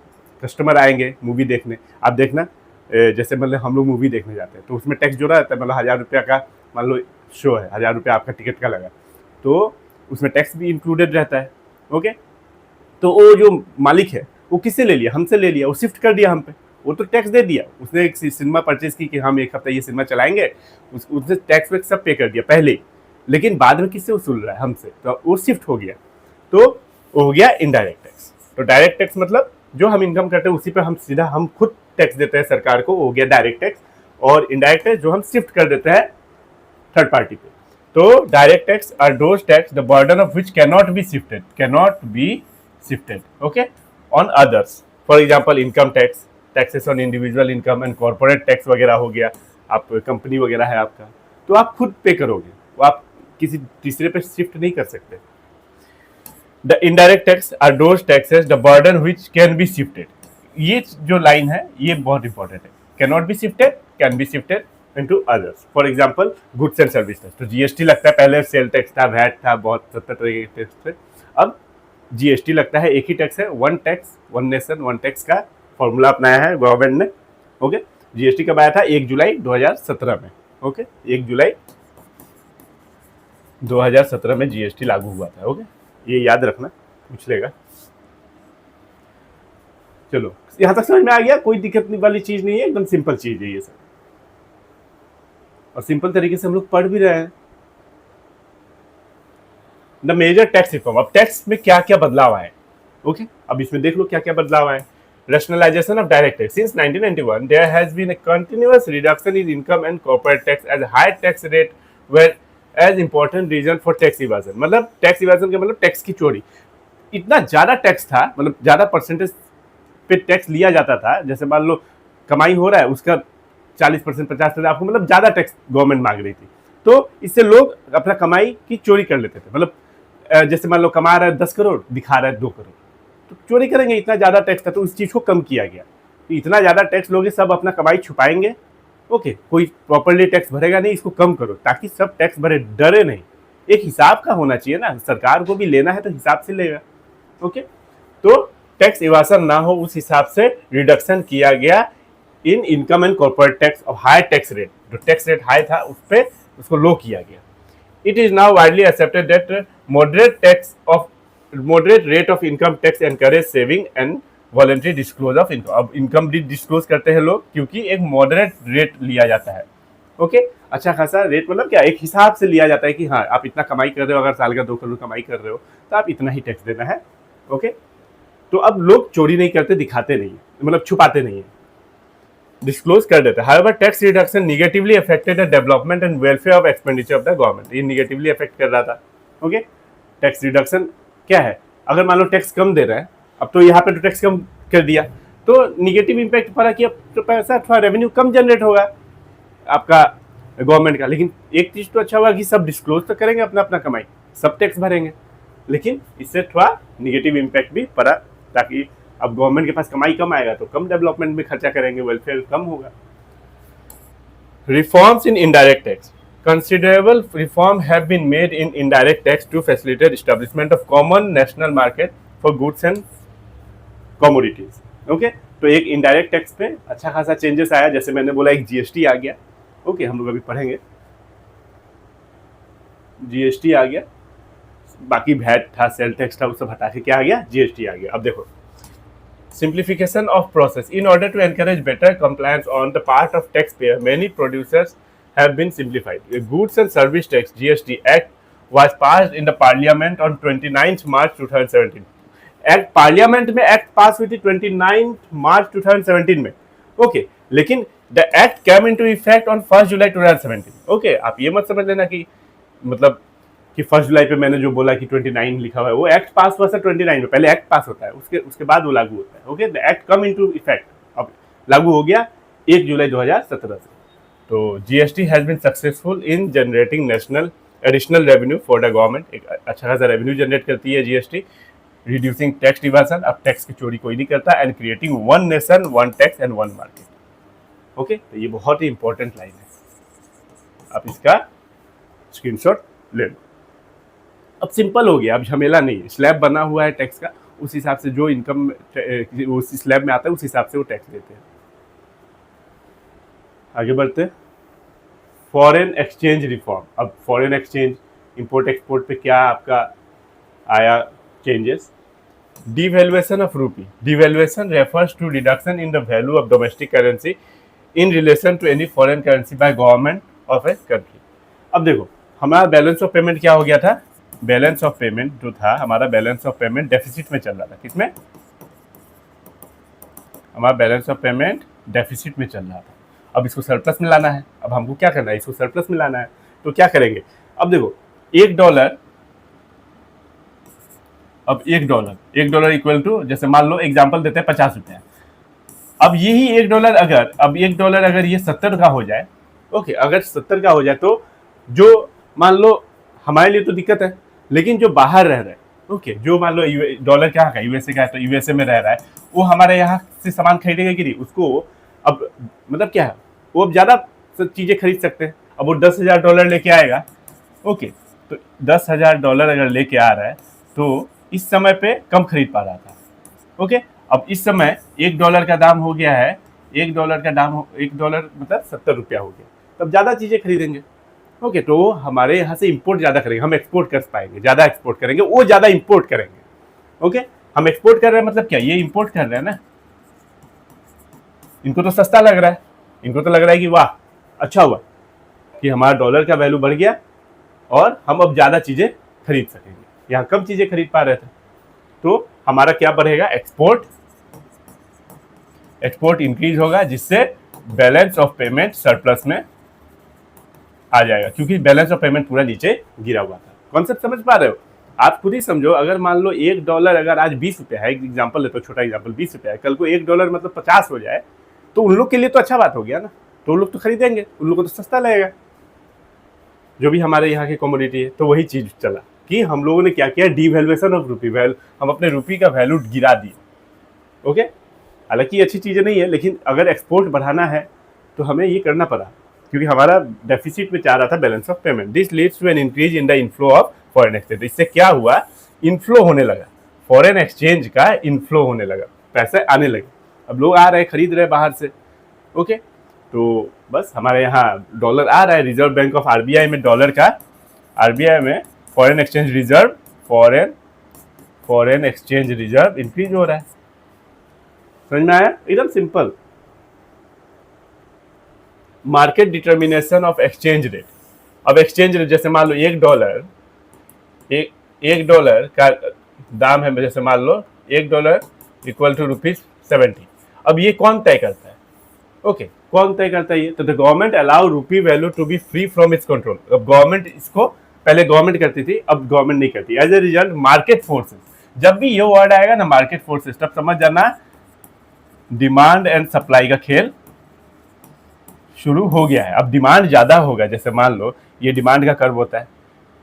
कस्टमर आएंगे मूवी देखने, आप देखना जैसे मतलब हम लोग मूवी देखने जाते हैं तो उसमें टैक्स जोड़ा रहता है, मतलब 1000 रुपया का मान लो शो है, 1000 रुपया आपका टिकट का लगा, तो उसमें टैक्स भी इंक्लूडेड रहता है, ओके। तो वो जो मालिक है वो किससे ले लिया? हमसे ले लिया, वो शिफ्ट कर दिया हम पे, वो तो टैक्स दे दिया, उसने एक सिनेमा परचेज की कि हम एक हफ्ता ये सिनेमा चलाएंगे, उसने टैक्स वैक्स सब पे कर दिया पहले ही, लेकिन बाद में किससे वसूल रहा है? हमसे, तो वो शिफ्ट हो गया, तो वो हो गया इनडायरेक्ट टैक्स। तो डायरेक्ट टैक्स मतलब जो हम इनकम करते हैं उसी पे हम सीधा हम खुद टैक्स देते हैं सरकार को, हो गया डायरेक्ट टैक्स। और इनडायरेक्ट टैक्स जो हम शिफ्ट कर देते हैं थर्ड पार्टी पे। तो direct tax are those tax the burden of which cannot be shifted, okay, on others. For example income tax, taxes on individual income and corporate tax वगैरह हो गया, आप कंपनी वगैरह है आपका, तो आप खुद पे करोगे, वो आप किसी तीसरे पे शिफ्ट नहीं कर सकते। The indirect tax are those taxes the burden which can be shifted. ये जो लाइन है ये बहुत इंपॉर्टेंट है, can not be shifted, can be shifted into others. For example goods and service tax, तो जीएसटी लगता है, पहले सेल टैक्स था, वैट था, बहुत 70 तरह के टैक्स थे, अब जीएसटी लगता है, एक ही टैक्स है, one tax one nation one tax का फॉर्मूला अपनाया है गवर्नमेंट ने, ओके। जीएसटी कब आया था? 1 जुलाई 2017 में, ओके, 1 जुलाई 2017 में जीएसटी लागू हुआ था, ओके, ये याद रखना, पूछ लेगा। चलो यहां तक समझ में आ गया? कोई दिक्कत वाली चीज नहीं है, एकदम सिंपल चीज है ये सब, और सिंपल तरीके से हम लोग पढ़ भी रहे हैं। द मेजर टैक्स रिफॉर्म, अब टैक्स में क्या क्या बदलाव आए, ओके, अब इसमें देख लो क्या क्या बदलाव आए। Rationalization of direct tax. Since 1991, there has been a continuous reduction in income and corporate tax as high tax rate were as important reason for tax evasion. मतलब टैक्स इवेजन का मतलब टैक्स की चोरी। इतना ज़्यादा टैक्स था, मतलब ज़्यादा परसेंटेज पे टैक्स लिया जाता था, जैसे मान लो कमाई हो रहा है उसका 40%, 50%, आपको मतलब ज़्यादा टैक्स गवर्नमेंट मांग रही थी, तो इससे लोग अपना कमाई की चोरी कर लेते थे। मतलब जैसे मान लो कमा रहा है 10 करोड़, दिखा रहा है 2 करोड़, तो चोरी करेंगे, इतना ज़्यादा टैक्स था, तो इस चीज़ को कम किया गया। तो इतना ज़्यादा टैक्स लोगे, सब अपना कमाई छुपाएंगे, ओके, कोई प्रॉपर्ली टैक्स भरेगा नहीं, इसको कम करो ताकि सब टैक्स भरे, डरे नहीं। एक हिसाब का होना चाहिए ना, सरकार को भी लेना है तो हिसाब से लेगा, ओके। तो टैक्स इवासन ना हो, उस हिसाब से रिडक्शन किया गया इन इनकम एंड कॉर्पोरेट टैक्स और हाई टैक्स रेट, जो टैक्स रेट हाई था उस पर उसको लो किया गया। It is now widely accepted that moderate rate of income tax encourage saving and voluntary disclosure of income। अब इनकम भी डिस्क्लोज करते हैं लोग, क्योंकि एक मॉडरेट रेट लिया जाता है, ओके, अच्छा खासा रेट, मतलब क्या, एक हिसाब से लिया जाता है कि हाँ आप इतना कमाई कर रहे हो, अगर साल का 2 करोड़ कमाई कर रहे हो तो आप इतना ही टैक्स देना है, ओके। तो अब लोग चोरी नहीं करते, दिखाते नहीं है, मतलब छुपाते नहीं है, डिस्क्लोज कर देते हैं। However tax reduction negatively affected the development and welfare of expenditure of the government. ये निगेटिवली अफेक्ट कर रहा था, ओके। टैक्स रिडक्शन क्या है? अगर मान लो टैक्स कम दे रहे हैं, अब तो यहाँ पे तो टैक्स कम कर दिया, तो निगेटिव इम्पैक्ट पड़ा कि अब तो पैसा थोड़ा रेवेन्यू कम जनरेट होगा आपका गवर्नमेंट का। लेकिन एक चीज़ तो अच्छा हुआ कि सब डिस्क्लोज तो करेंगे अपना अपना कमाई, सब टैक्स भरेंगे, लेकिन इससे थोड़ा निगेटिव इम्पैक्ट भी पड़ा, ताकि अब गवर्नमेंट के पास कमाई कम आएगा तो कम डेवलपमेंट में खर्चा करेंगे, वेलफेयर कम होगा। Reforms in indirect tax, considerable reform have been made in indirect tax to facilitate establishment of common national market for goods and commodities, okay। तो एक इनडायरेक्ट टैक्स पे अच्छा खासा चेंजेस आया, जैसे मैंने बोला एक जीएसटी आ गया, ओके, हम लोग अभी पढ़ेंगे, जीएसटी आ गया, बाकी वैट था, सेल टैक्स था, वो सब हटा के क्या आ गया? जीएसटी आ गया। अब देखो, simplification of process in order to encourage better compliance on the part of taxpayer, many producers have been simplified. The Goods and Service Tax (GST) Act was passed in the Parliament on 29th March 2017. Act parliament में act पास हुई थी 29 मार्च 2017 में, okay, लेकिन the act came into effect on 1 जुलाई 2017, okay. आप ये मत समझ लेना कि मतलब कि 1 जुलाई पे मैंने जो बोला कि 29 लिखा हुआ है, वो एक्ट पास हुआ था 29 में, पहले एक्ट पास होता है, उसके बाद वो लागू होता है। Okay, the act come into effect, अब लागू हो गया 1 जुलाई 2017 से। तो GST has been successful in generating national additional revenue for the government. एक अच्छा खासा रेवेन्यू जनरेट करती है जीएसटी, रिड्यूसिंग टैक्स इवाजन, अब टैक्स की चोरी कोई नहीं करता, and creating one nation one tax and one market. Okay, तो ये बहुत ही इंपॉर्टेंट लाइन है, आप इसका स्क्रीनशॉट ले लो। अब सिंपल हो गया, अब झमेला नहीं है, स्लैब बना हुआ है टैक्स का, उस हिसाब से जो इनकम उस स्लैब में आता है उस हिसाब से वो टैक्स देते हैं। आगे बढ़ते हैं, फॉरेन एक्सचेंज रिफॉर्म। अब फॉरेन एक्सचेंज, इंपोर्ट एक्सपोर्ट पे क्या आपका आया changes? Devaluation of rupee. Devaluation refers to reduction in the value of domestic currency in relation to any foreign currency by government of a country. अब देखो, हमारा balance of payment क्या हो गया था? बैलेंस ऑफ पेमेंट जो था हमारा, बैलेंस ऑफ पेमेंट डेफिसिट में चल रहा था। किसमें? हमारा बैलेंस ऑफ पेमेंट डेफिसिट में चल रहा था। अब इसको सरप्लस में लाना है। अब हमको क्या करना है? इसको सरप्लस में लाना है। तो क्या करेंगे? अब देखो, $1, अब $1 इक्वल टू, जैसे मान लो एग्जांपल देते हैं 50 रुपया। अब यही $1 अगर, अब $1 अगर ये 70 का हो जाए, ओके, अगर 70 का हो जाए तो जो मान लो हमारे लिए तो दिक्कत है, लेकिन जो बाहर रह रहे हैं, ओके, जो मान लो डॉलर क्या का, यूएसए का है, तो यूएसए में रह रहा है, वो हमारे यहाँ से सामान खरीदेगा कि नहीं? उसको अब मतलब क्या है, वो अब ज़्यादा चीज़ें खरीद सकते हैं। अब वो $10,000 लेके आएगा, ओके, तो $10,000 अगर लेके आ रहा है तो इस समय पे कम खरीद पा रहा था। ओके, अब इस समय $1 का दाम हो गया है, $1 का दाम, $1 मतलब 70 रुपया हो गया, तब ज़्यादा चीज़ें खरीदेंगे। ओके, तो हमारे यहाँ से इंपोर्ट ज़्यादा करेंगे, हम एक्सपोर्ट कर पाएंगे, ज़्यादा एक्सपोर्ट करेंगे, वो ज़्यादा इंपोर्ट करेंगे। ओके, हम एक्सपोर्ट कर रहे हैं मतलब क्या? ये इंपोर्ट कर रहे हैं ना, इनको तो सस्ता लग रहा है, इनको तो लग रहा है कि वाह अच्छा हुआ कि हमारा डॉलर का वैल्यू बढ़ गया और हम अब ज़्यादा चीज़ें खरीद सकेंगे। यहाँ कम चीज़ें खरीद पा रहे थे, तो हमारा क्या बढ़ेगा? एक्सपोर्ट इंक्रीज होगा, जिससे बैलेंस ऑफ पेमेंट सरप्लस में आ जाएगा, क्योंकि बैलेंस ऑफ पेमेंट पूरा नीचे गिरा हुआ था। कॉन्सेप्ट समझ पा रहे हो? आप खुद ही समझो, अगर मान लो $1 अगर आज 20 रुपया है, एक एग्जाम्पल लेते हो, छोटा एग्जाम्पल, 20 रुपया है, कल को $1 मतलब 50 हो जाए, तो उन लोग के लिए तो अच्छा बात हो गया ना, तो उन लोग तो खरीदेंगे, उन लोग को तो सस्ता लगेगा, जो भी हमारे यहाँ की कमोडिटी है। तो वही चीज चला कि हम लोगों ने क्या किया? डिवैल्यूएशन ऑफ रूपी, हम अपने रूपी का वैल्यू गिरा दिए। ओके, हालांकि अच्छी चीज़ें नहीं है, लेकिन अगर एक्सपोर्ट बढ़ाना है तो हमें ये करना पड़ा, क्योंकि हमारा डेफिसिट में चाह रहा था balance of payment. This leads to an increase in the inflow of foreign exchange. इससे क्या हुआ? इनफ्लो होने लगा, फॉरेन एक्सचेंज का इनफ्लो होने लगा, पैसे आने लगे, अब लोग आ रहे, खरीद रहे बाहर से। ओके, तो बस हमारे यहाँ डॉलर आ रहा है, रिजर्व बैंक ऑफ आरबीआई में डॉलर का, आरबीआई में foreign exchange reserve, foreign exchange reserve increase हो रहा है। समझ में आया? एकदम simple. Market determination of exchange rate. अब एक्सचेंज रेट, जैसे मान लो $1, एक डॉलर का दाम है, जैसे मान लो $1 इक्वल टू ₹70। अब ये कौन तय करता है? ओके, कौन तय करता है ये? तो the government allow rupee value to be free from its control. अब गवर्नमेंट इसको, पहले गवर्नमेंट करती थी, अब गवर्नमेंट नहीं करती। As a result market forces, जब भी ये वर्ड आएगा ना मार्केट फोर्सेस, तब समझ जाना डिमांड एंड सप्लाई का खेल शुरू हो गया है। अब डिमांड ज्यादा होगा, जैसे मान लो ये डिमांड का कर्व होता है,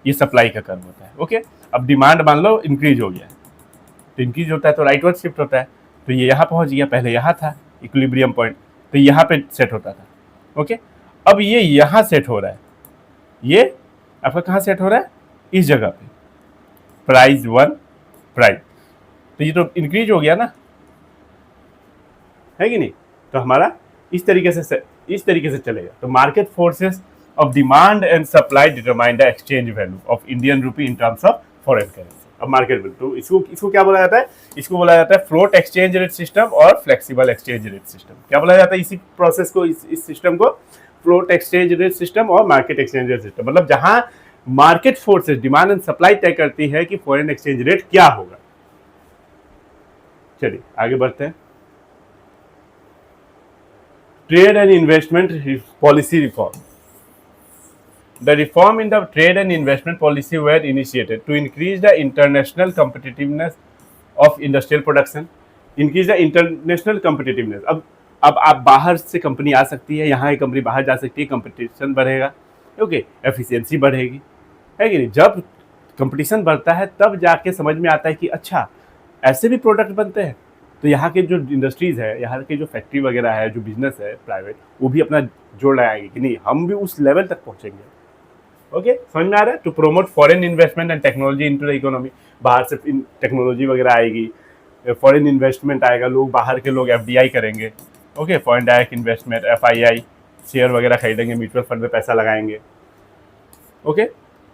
ये सप्लाई का कर्व होता है। ओके, अब डिमांड मान लो इंक्रीज हो गया, तो इंक्रीज होता है तो राइटवर्ड शिफ्ट होता है, तो ये यहाँ पहुंच गया, पहले यहाँ था इक्विलिब्रियम पॉइंट, तो यहाँ पे सेट होता था। ओके, अब ये यहाँ सेट हो रहा है, ये आपका कहाँ सेट हो रहा है? इस जगह पे, प्राइस 1 प्राइस, तो ये तो इंक्रीज हो गया ना, है कि नहीं? तो हमारा इस तरीके से चलेगा। तो market forces of demand and supply determine the exchange value of Indian rupee in terms of foreign currency. अब मार्केट वैल्यू, तो इसको क्या बोला जाता है? इसको बोला जाता है फ्लोट एक्सचेंज रेट सिस्टम और फ्लेक्सिबल एक्सचेंज रेट सिस्टम। क्या बोला जाता है इसी प्रोसेस को, इस सिस्टम को? फ्लोट एक्सचेंज रेट सिस्टम और मार्केट एक्सचेंज रेट सिस्टम। मतलब जहां market forces demand and supply तय करती है कि फॉरेन एक्सचेंज रेट क्या होगा। चलिए आगे बढ़ते हैं। Trade and investment policy reform. The reform in the trade and investment policy were initiated to increase the international competitiveness of industrial production. Increase the international competitiveness. अब आप बाहर से कंपनी आ सकती है, यहाँ की कंपनी बाहर जा सकती है, कंपटीशन बढ़ेगा, ओके, एफिशिएंसी बढ़ेगी, है कि नहीं? जब कंपटीशन बढ़ता है तब जाके समझ में आता है कि अच्छा ऐसे भी प्रोडक्ट बनते हैं, तो यहाँ के जो इंडस्ट्रीज है, यहाँ के जो फैक्ट्री वगैरह है, जो बिजनेस है प्राइवेट, वो भी अपना जोड़ लगाएंगे कि नहीं हम भी उस लेवल तक पहुँचेंगे। ओके, समझ में आ रहा है? To promote foreign investment and technology into the economy, बाहर से टेक्नोलॉजी वगैरह आएगी, फॉरेन इन्वेस्टमेंट आएगा, लोग बाहर के लोग एफडीआई करेंगे, okay, foreign direct investment, FII, share वगैरह खरीदेंगे, म्यूचुअल फंड में पैसा लगाएंगे, okay,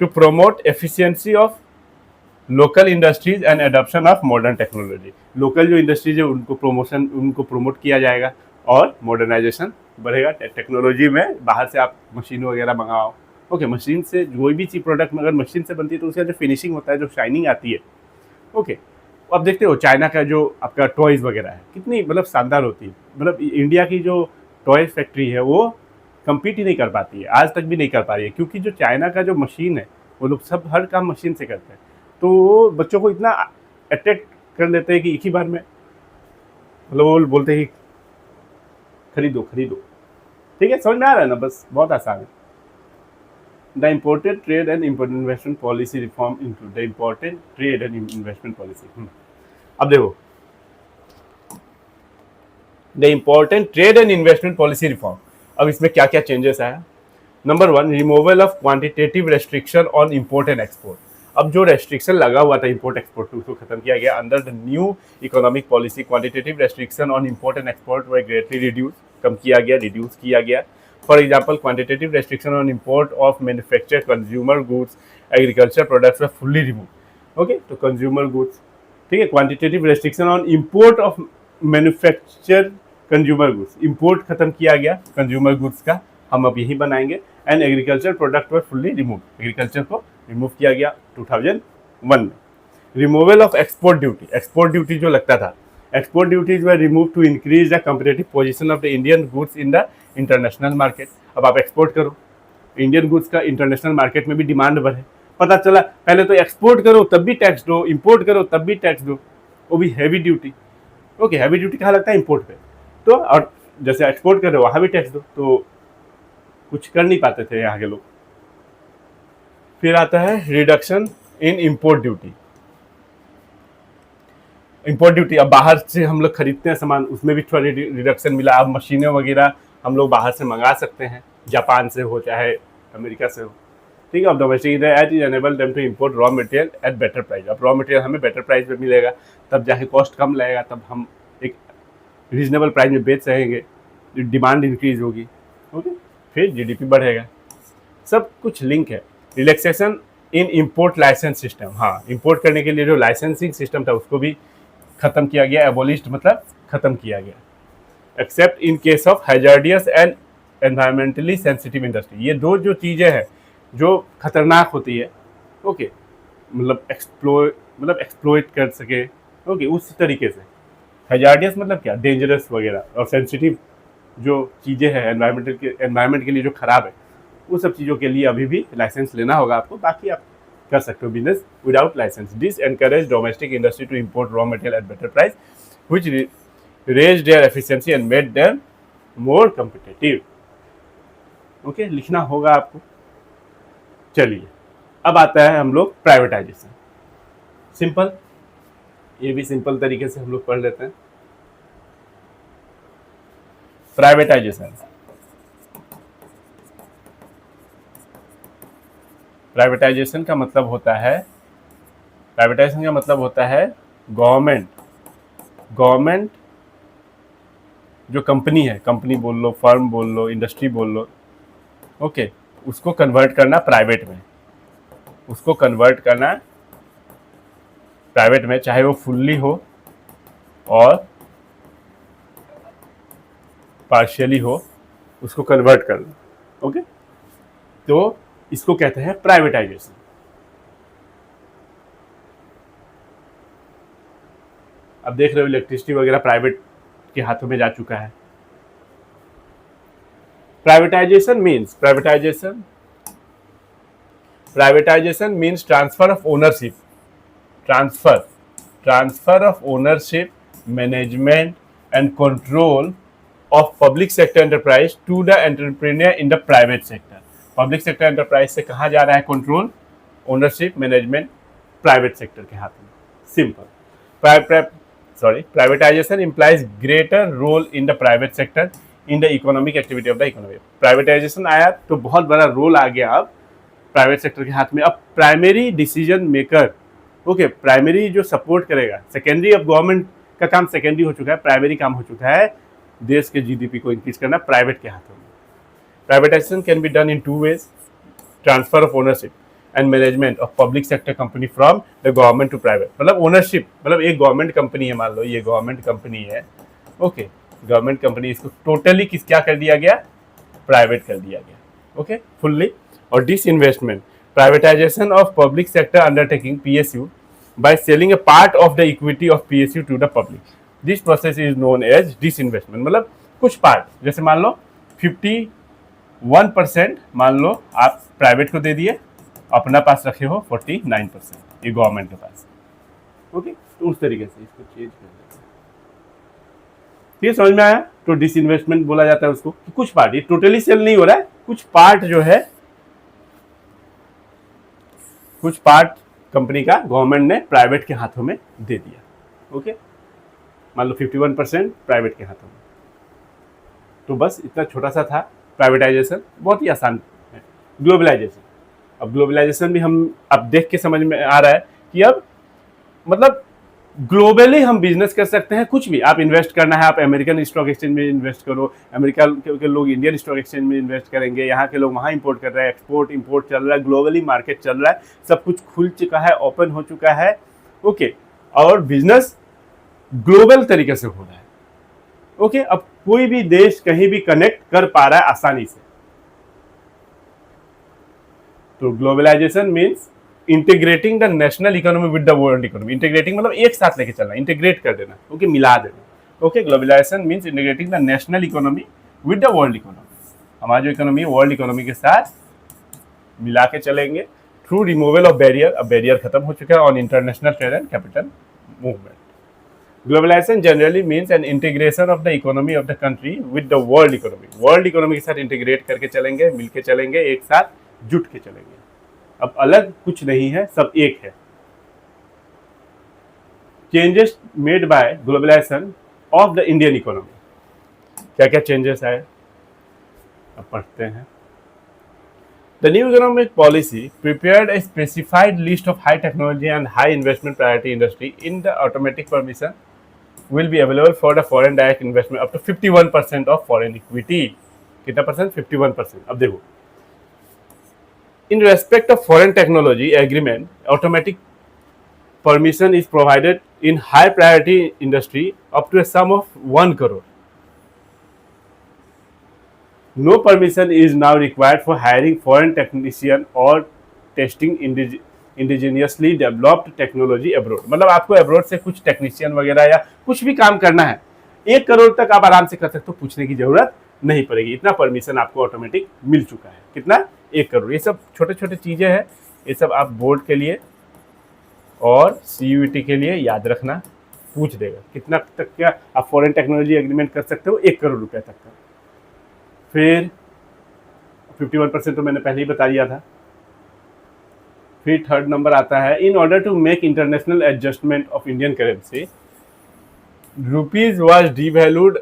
to promote efficiency of local industries and adoption of modern technology, local जो इंडस्ट्रीज है उनको प्रमोट किया जाएगा और मॉडर्नाइजेशन बढ़ेगा टेक्नोलॉजी में। बाहर से आप मशीन वगैरह मंगाओ, ओके, मशीन से कोई भी चीज प्रोडक्ट अगर मशीन से बनती है तो उसका जो फिनिशिंग होता है, जो शाइनिंग आती है, ओके, अब देखते हो चाइना का जो आपका टॉयज़ वगैरह है कितनी मतलब शानदार होती है, मतलब इंडिया की जो टॉय फैक्ट्री है वो कम्पीट ही नहीं कर पाती है, आज तक भी नहीं कर पा रही है, क्योंकि जो चाइना का जो मशीन है वो लोग सब हर काम मशीन से करते हैं, तो वो बच्चों को इतना अट्रैक्ट कर लेते हैं कि एक ही बार में मतलब वो बोलते हैं कि खरीदो खरीदो। ठीक है, समझ में आ रहा है ना? बस बहुत आसान है। The important trade and investment policy reform include the important trade and investment policy. अब देखो the important trade and investment policy reform, अब इसमें क्या क्या चेंजेस आया। Number 1, removal of quantitative restriction on import and export. अब जो restriction लगा हुआ था इम्पोर्ट एक्सपोर्ट उसको खत्म किया गया। Under the new economic policy quantitative restriction on import and export were greatly reduce, कम किया गया, रिड्यूस किया गया। For example quantitative restriction on import of manufacture consumer goods agriculture products were fully remove. Okay, तो consumer goods, ठीक है, quantitative restriction on import of manufacture consumer goods, import खत्म किया गया कंज्यूमर गुड्स का, हम अब यही बनाएंगे। And agriculture product were fully remove, agriculture को रिमूव किया गया 2001 में। Removal of export duty, export duty जो लगता था, export duties were remove to increase the competitive position of the Indian goods in the international market. अब आप export करो, इंडियन गुड्स का इंटरनेशनल मार्केट में भी डिमांड बढ़े। पता चला पहले तो एक्सपोर्ट करो तब भी टैक्स दो, इंपोर्ट करो तब भी टैक्स दो, वो भी heavy duty. Okay, heavy duty कहाँ लगता है? इंपोर्ट पे। तो और जैसे एक्सपोर्ट कर रहे हो वहाँ भी टैक्स दो, तो कुछ कर नहीं पाते थे यहाँ के लोग। फिर आता है reduction in import duty. Import duty, अब बाहर से हम लोग खरीदते हैं सामान, उसमें भी थोड़ा रिडक्शन मिला। अब मशीनें वगैरह हम लोग बाहर से मंगा सकते हैं, जापान से हो चाहे अमेरिका से हो, ठीक है। अब domestic at is enable them to import raw material at better price. अब रॉ मटेरियल हमें बेटर प्राइस में मिलेगा, तब जाके कॉस्ट कम लगेगा, तब हम एक रीजनेबल प्राइस में बेच सकेंगे, डिमांड इंक्रीज होगी, ओके, फिर जीडीपी बढ़ेगा। सब कुछ लिंक है। Relaxation in import licence system, हाँ, इंपोर्ट करने के लिए जो लाइसेंसिंग सिस्टम था उसको भी खत्म किया गया, एबोलिश्ड मतलब खत्म किया गया। Accept in case of hazardous and environmentally sensitive industry, ये दो जो चीज़ें हैं जो खतरनाक होती है, ओके, मतलब एक्सप्लोइट कर सके, ओके, उस तरीके से। हैजार्डियस मतलब क्या? डेंजरस वगैरह, और सेंसिटिव जो चीज़ें हैं एनवायरमेंट के लिए जो खराब है, वो सब चीज़ों के लिए अभी भी लाइसेंस लेना होगा आपको, बाकी आप कर सकते हो business without licence. This encourage domestic industry to import raw material at better price which raise their efficiency and made them more competitive. Okay, लिखना होगा आपको। चलिए, अब आता है हम लोग प्राइवेटाइजेशन। सिंपल, ये भी सिंपल तरीके से हम लोग पढ़ लेते हैं। प्राइवेटाइजेशन, प्राइवेटाइजेशन का मतलब होता है, प्राइवेटाइजेशन का मतलब होता है गवर्नमेंट जो कंपनी है, कंपनी बोल लो, फर्म बोल लो, इंडस्ट्री बोल लो, ओके, उसको कन्वर्ट करना प्राइवेट में, उसको कन्वर्ट करना प्राइवेट में, चाहे वो फुल्ली हो और पार्शियली हो, उसको कन्वर्ट करना, ओके, तो इसको कहते हैं प्राइवेटाइजेशन। अब देख रहे हो इलेक्ट्रिसिटी वगैरह प्राइवेट के हाथों में जा चुका है। Privatisation means, privatisation privatisation means transfer of ownership, transfer of ownership, management and control of public sector enterprise to the entrepreneur in the private sector. Public sector enterprise से कहा जा रहा है control, ownership, management private sector के हाथ में। Simple. Privatisation implies greater role in the private sector in the economic activity of the economy. Privatisation आया तो बहुत बड़ा रोल आ गया अब प्राइवेट सेक्टर के हाथ में। अब primary decision maker, okay, primary जो सपोर्ट करेगा, सेकेंडरी अब गवर्नमेंट का काम सेकेंडरी हो चुका है, प्राइमरी काम हो चुका है देश के जीडीपी को इंक्रीज करना प्राइवेट के हाथों में। Privatisation can be done in two ways, transfer of ownership and management of public sector company from the government to private. मतलब ओनरशिप, मतलब एक गवर्नमेंट कंपनी है, मान लो ये गवर्नमेंट कंपनी है, ओके, गवर्नमेंट कंपनी, इसको टोटली क्या कर दिया गया, प्राइवेट कर दिया गया, ओके, फुल्ली। और disinvestment, privatisation of public sector undertaking PSU by selling a part of the equity of PSU to the public. This process is known as disinvestment। मतलब कुछ पार्ट, जैसे मान लो 51% मान लो आप प्राइवेट को दे दिए, अपना पास रखे हो 49% ये गवर्नमेंट के पास, ओके, तो उस तरीके से इसको चेंज कर देते हैं। ये समझ में आया? तो डिसइन्वेस्टमेंट बोला जाता है उसको कि कुछ पार्ट, ये टोटली सेल नहीं हो रहा है, कुछ पार्ट जो है, कुछ पार्ट कंपनी का गवर्नमेंट ने प्राइवेट के हाथों में दे दिया, ओके, मान लो 51% प्राइवेट के हाथों में। तो बस इतना छोटा सा था प्राइवेटाइजेशन, बहुत ही आसान है। ग्लोबलाइजेशन, अब ग्लोबलाइजेशन भी हम अब देख के समझ में आ रहा है कि अब मतलब ग्लोबली हम बिजनेस कर सकते हैं, कुछ भी आप इन्वेस्ट करना है, आप अमेरिकन स्टॉक एक्सचेंज में इन्वेस्ट करो, अमेरिका के लोग इंडियन स्टॉक एक्सचेंज में इन्वेस्ट करेंगे, यहाँ के लोग वहाँ इंपोर्ट कर रहे हैं, एक्सपोर्ट इंपोर्ट चल रहा है, ग्लोबली मार्केट चल रहा है, सब कुछ खुल चुका है, ओपन हो चुका है, ओके, और बिजनेस ग्लोबल तरीके से हो रहा है, ओके। अब कोई भी देश कहीं भी कनेक्ट कर पा रहा है आसानी से। तो globalisation means integrating the national economy with the world economy. Integrating मतलब एक साथ लेके चलना, इंटीग्रेट कर देना, ओके, मिला देना, okay. Globalisation means integrating the national economy with the world economy. हमारा जो इकोनॉमी है वर्ल्ड इकोनॉमी के साथ मिला के चलेंगे थ्रू रिमूवल ऑफ बैरियर। अब बैरियर खत्म हो चुका है on international trade and capital movement. Globalisation generally means an integration of the economy of the country with the world economy. World economy के साथ इंटीग्रेट करके चलेंगे, मिलके चलेंगे, एक साथ जुट के चलेंगे। अब अलग कुछ नहीं है, सब एक है। Changes made by globalisation of the Indian economy, क्या क्या चेंजेस आए अब पढ़ते हैं। The new economic policy prepared a specified list of high technology and high investment priority industry in the automatic permission will be available for the foreign direct investment up to 51% of foreign equity। कितना percent? 51%। अब देखो, in respect of foreign technology agreement, automatic permission is provided in high priority industry up to a sum of 1 crore। No permission is now required for hiring foreign technician or testing indigenously developed technology abroad. मतलब आपको abroad से कुछ technician वगैरह या कुछ भी काम करना है, 1 करोड़ तक आप आराम से कर सकते हो, पूछने की जरूरत नहीं पड़ेगी। इतना परमिशन आपको ऑटोमेटिक मिल चुका है। कितना? 1 करोड़। ये सब छोटे छोटे चीज़ें हैं, ये सब आप बोर्ड के लिए और CUET के लिए याद रखना, पूछ देगा कितना तक क्या आप फॉरेन टेक्नोलॉजी एग्रीमेंट कर सकते हो, 1 करोड़ रुपये तक का। फिर 51% तो मैंने पहले ही बता दिया था। फिर थर्ड नंबर आता है, in order to make international adjustment of Indian currency, rupees was devalued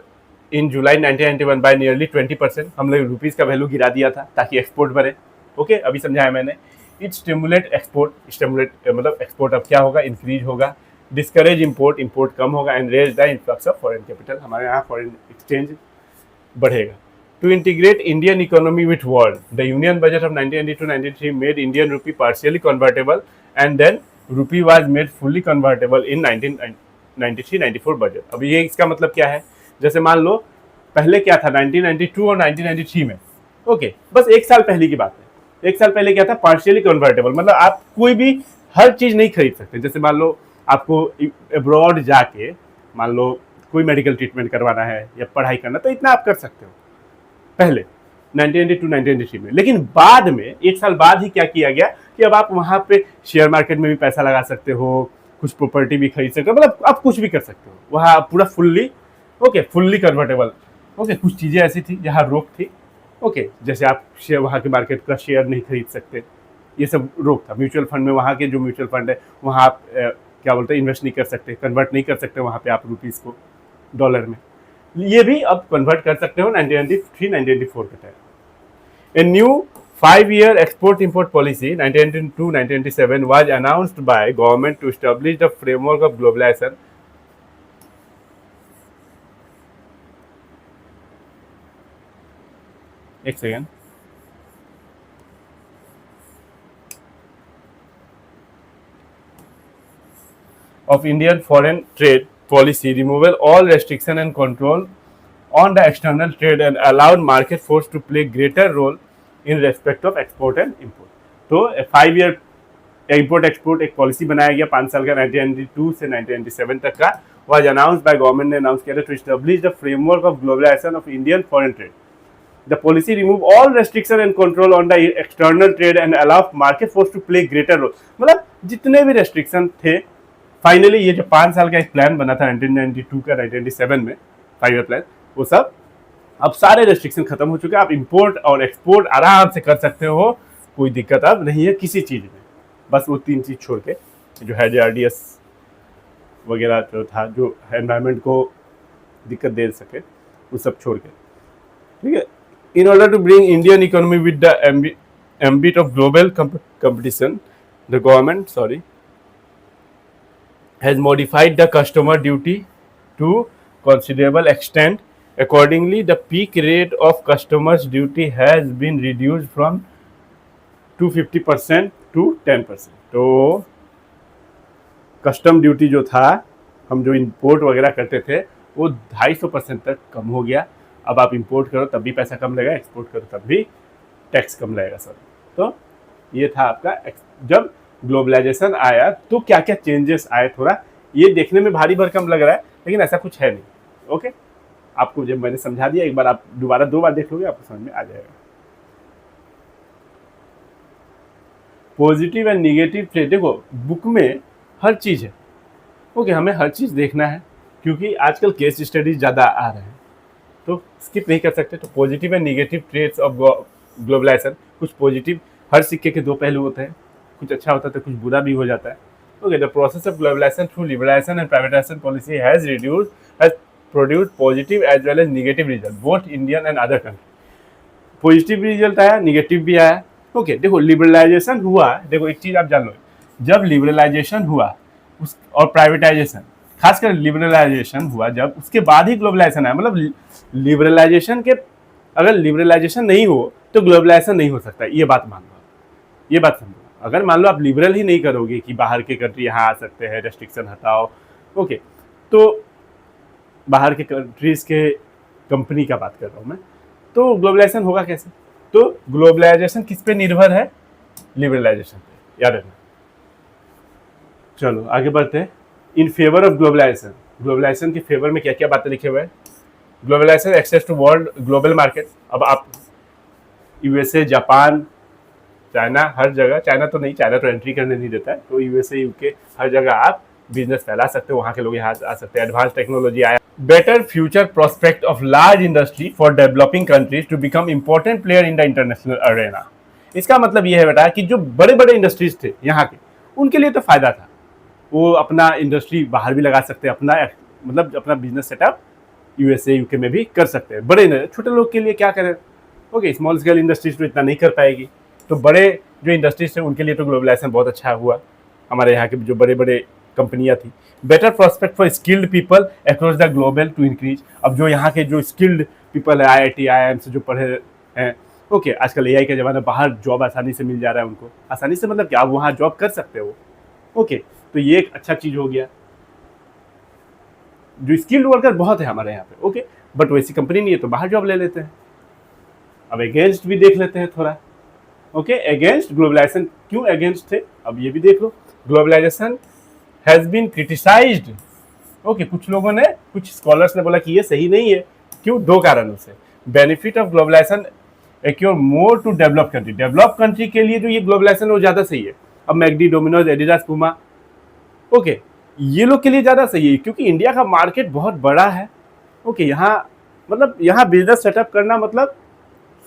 in July 1991 by nearly 20%। हम लोग रुपीज का वैल्यू गिरा दिया था ताकि एक्सपोर्ट बढ़े, ओके, अभी समझाया मैंने। इट स्टिमुलेट एक्सपोर्ट, स्टिमुलेट मतलब एक्सपोर्ट अब क्या होगा, इंक्रीज होगा। डिस्करेज इंपोर्ट, इंपोर्ट कम होगा। And raise the influx of foreign capital, हमारे यहाँ फॉरेन एक्सचेंज बढ़ेगा। To integrate Indian economy with world, the Union Budget of 1992-93 made Indian rupee partially convertible, and then rupee was made fully convertible in 1993-94 budget। अब ये इसका मतलब क्या है? जैसे मान लो पहले क्या था 1992 और 1993 में, ओके, बस 1 साल पहले की बात है। 1 साल पहले क्या था? पार्शियली कन्वर्टेबल, मतलब आप कोई भी हर चीज़ नहीं खरीद सकते। जैसे मान लो आपको अब्रॉड जाके मान लो कोई मेडिकल ट्रीटमेंट करवाना है या पढ़ाई करना, तो इतना आप कर सकते हो पहले। 1992 1993 में। लेकिन बाद में एक साल बाद ही क्या किया गया कि अब आप वहां पे शेयर मार्केट में भी पैसा लगा सकते हो, कुछ प्रॉपर्टी भी खरीद सकते हो, मतलब आप कुछ भी कर सकते हो वहां, पूरा फुल्ली फुल्ली कन्वर्टेबल। कुछ चीजें ऐसी थी जहां रोक थी। जैसे आप शेयर वहां के मार्केट का शेयर नहीं खरीद सकते, ये सब रोक था। म्यूचुअल फंड में वहाँ के जो म्यूचुअल फंड है वहाँ आप क्या बोलते हैं इन्वेस्ट नहीं कर सकते, कन्वर्ट नहीं कर सकते वहाँ पे आप रुपीज़ को डॉलर में। ये भी अब कन्वर्ट कर सकते हो 1993 1994 के time. A new 5-year export import policy 1992-1997 was announced by government to establish the framework of globalization. एक second. Of Indian foreign trade policy, removal all restriction and control on the external trade and allowed market force to play greater role in respect of export and import. तो 5-year import export एक policy बनाया गया 5 साल का 1992 से 1997 तक का, was announced by government ने अनाउंस किया था to establish the framework of globalisation of Indian foreign trade. The policy remove all restriction and control on the external trade and allow market force to play greater role. मतलब जितने भी restriction थे, finally ये जो 5 साल का एक plan बना था 1992 का 1997 में 5-year प्लान, वो सब अब सारे रेस्ट्रिक्शन खत्म हो चुके हैं। आप इंपोर्ट और एक्सपोर्ट आराम से कर सकते हो, कोई दिक्कत अब नहीं है किसी चीज़ में। बस वो 3 चीज़ छोड़ के, जो HRDS वगैरह जो था, जो एनवायरनमेंट को दिक्कत दे सके, वो सब छोड़ के, ठीक है। In order to bring Indian economy with the ambit of global competition, the government has modified the customer duty to considerable extent. Accordingly, the peak rate of customers duty has been reduced from 250% to 10%. तो custom duty जो था, हम जो import वगैरह करते थे, वो 250% तक कम हो गया। अब आप इंपोर्ट करो तब भी पैसा कम लगेगा, एक्सपोर्ट करो तब भी टैक्स कम लगेगा सर। तो ये था आपका जब ग्लोबलाइजेशन आया तो क्या क्या चेंजेस आए। थोड़ा ये देखने में भारी भरकम लग रहा है, लेकिन ऐसा कुछ है नहीं। आपको जब मैंने समझा दिया, एक बार आप दोबारा 2 बार देख लोगे, आपको समझ में आ जाएगा। पॉजिटिव एंड निगेटिव ट्रेड, देखो बुक में हर चीज़ है। हमें हर चीज़ देखना है, क्योंकि आजकल केस स्टडीज ज़्यादा आ रहे हैं, तो स्किप नहीं कर सकते। तो positive and negative trades of globalisation, कुछ पॉजिटिव, हर सिक्के के 2 पहलू होते हैं, कुछ अच्छा होता है तो कुछ बुरा भी हो जाता है। The process of globalisation through liberalisation and privatisation policy has produced positive as well as negative result both Indian and other country. Positive भी रिजल्ट आया, निगेटिव भी आया। देखो लिबरलाइजेशन हुआ, देखो एक चीज आप जान लो, जब लिबरलाइजेशन हुआ उस और प्राइवेटाइजेशन, खासकर लिबरलाइजेशन हुआ जब, उसके बाद ही ग्लोबलाइजेशन आया। मतलब लिबरलाइजेशन के, अगर लिबरलाइजेशन नहीं हो तो ग्लोबलाइजेशन नहीं हो सकता, ये बात मान लो, ये बात समझो। अगर मान लो आप लिबरल ही नहीं करोगे कि बाहर के कंट्री यहाँ आ सकते हैं, रेस्ट्रिक्शन हटाओ, तो बाहर के कंट्रीज के कंपनी का बात कर रहा हूँ मैं, तो ग्लोबलाइजेशन होगा कैसे? तो ग्लोबलाइजेशन किस पे निर्भर है? लिबरलाइजेशन पे, याद रखना। चलो आगे बढ़ते हैं। In favour of globalisation, globalisation के फेवर में क्या क्या बातें लिखे हुए हैं? Globalisation access to world global market. अब आप USA, जापान, चाइना, हर जगह, चाइना तो नहीं, चाइना तो एंट्री करने नहीं देता है, तो USA, UK हर जगह आप बिजनेस फैला सकते हो, वहाँ के लोग यहाँ आ सकते हैं। एडवांस टेक्नोलॉजी आया। Better future prospect of large industry for developing countries to become important player in the international arena. इसका मतलब ये है बेटा कि जो बड़े बड़े इंडस्ट्रीज थे यहाँ के, उनके लिए तो फायदा था, वो अपना इंडस्ट्री बाहर भी लगा सकते हैं, अपना मतलब अपना बिजनेस सेटअप USA, UK में भी कर सकते हैं। बड़े, छोटे लोग के लिए क्या करें? स्मॉल स्केल इंडस्ट्रीज तो इतना नहीं कर पाएगी, तो बड़े जो इंडस्ट्रीज थे उनके लिए तो ग्लोबलाइजेशन बहुत अच्छा हुआ। हमारे यहाँ के जो बड़े बड़े कंपनियाँ थी। Better prospect for skilled people across the global to increase. अब जो यहाँ के जो स्किल्ड पीपल है, IIT, IIM से जो पढ़े हैं, आजकल AI का ज़माना, बाहर जॉब आसानी से मिल जा रहा है उनको, आसानी से मतलब क्या, आप वहाँ जॉब कर सकते हो। तो ये एक अच्छा चीज़ हो गया। जो स्किल्ड वर्कर बहुत है हमारे यहाँ पे, बट वैसी कंपनी नहीं है तो बाहर जॉब ले लेते हैं। अब अगेंस्ट भी देख लेते हैं थोड़ा। अगेंस्ट ग्लोबलाइजेशन, क्यों अगेंस्ट थे अब ये भी देख लो। Globalisation has been criticised. कुछ लोगों ने, कुछ स्कॉलर्स ने बोला कि ये सही नहीं है। क्यों? 2 कारणों से। Benefit of globalisation accrue more to develop country. Develop country के लिए जो ये ग्लोबलाइजेशन वो ज़्यादा सही है। अब McD, Domino's, Adidas, Puma, okay, ये लोग के लिए ज़्यादा सही है क्योंकि इंडिया का मार्केट बहुत बड़ा है। ओके, यहाँ मतलब यहाँ बिजनेस सेटअप करना मतलब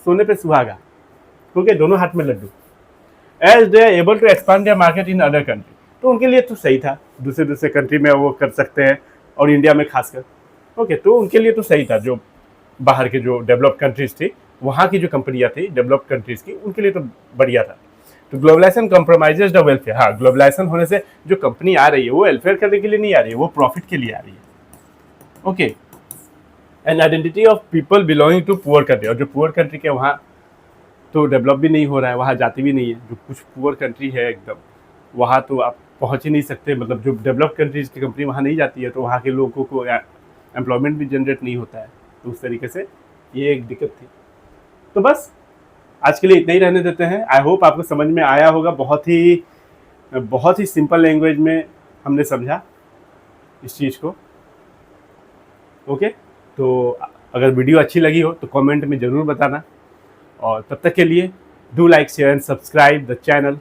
सोने पे सुहागा, क्योंकि दोनों हाथ में लड्डू। As they are able to expand their market in other country, तो उनके लिए तो सही था, दूसरे दूसरे कंट्री में वो कर सकते हैं, और इंडिया में खासकर। ओके, तो उनके लिए तो सही था। जो बाहर के जो डेवलप कंट्रीज थी, वहाँ की जो कंपनियाँ थी डेवलप कंट्रीज की, उनके लिए तो बढ़िया था। तो ग्लोबलाइजेशन कॉम्प्रोमाइजेज द वेलफेयर। हाँ, ग्लोबलाइजेशन होने से जो कंपनी आ रही है वो वेलफेयर करने के लिए नहीं आ रही है, वो प्रॉफिट के लिए आ रही है। Okay, and identity of people belonging to poor country, और जो पुअर कंट्री के वहाँ तो डेवलप भी नहीं हो रहा है, वहाँ जाती भी नहीं है। जो कुछ पुअर कंट्री है एकदम, वहाँ तो आप पहुँच ही नहीं सकते, मतलब जो डेवलप कंट्रीज की कंपनी वहाँ नहीं जाती है, तो वहाँ के लोगों को एम्प्लॉयमेंट भी जनरेट नहीं होता है। तो उस तरीके से ये एक दिक्कत थी। तो बस आज के लिए इतना ही रहने देते हैं। आई होप आपको समझ में आया होगा। बहुत ही सिंपल लैंग्वेज में हमने समझा इस चीज़ को। ओके, तो अगर वीडियो अच्छी लगी हो तो कमेंट में ज़रूर बताना, और तब तक के लिए do like, share and subscribe the channel.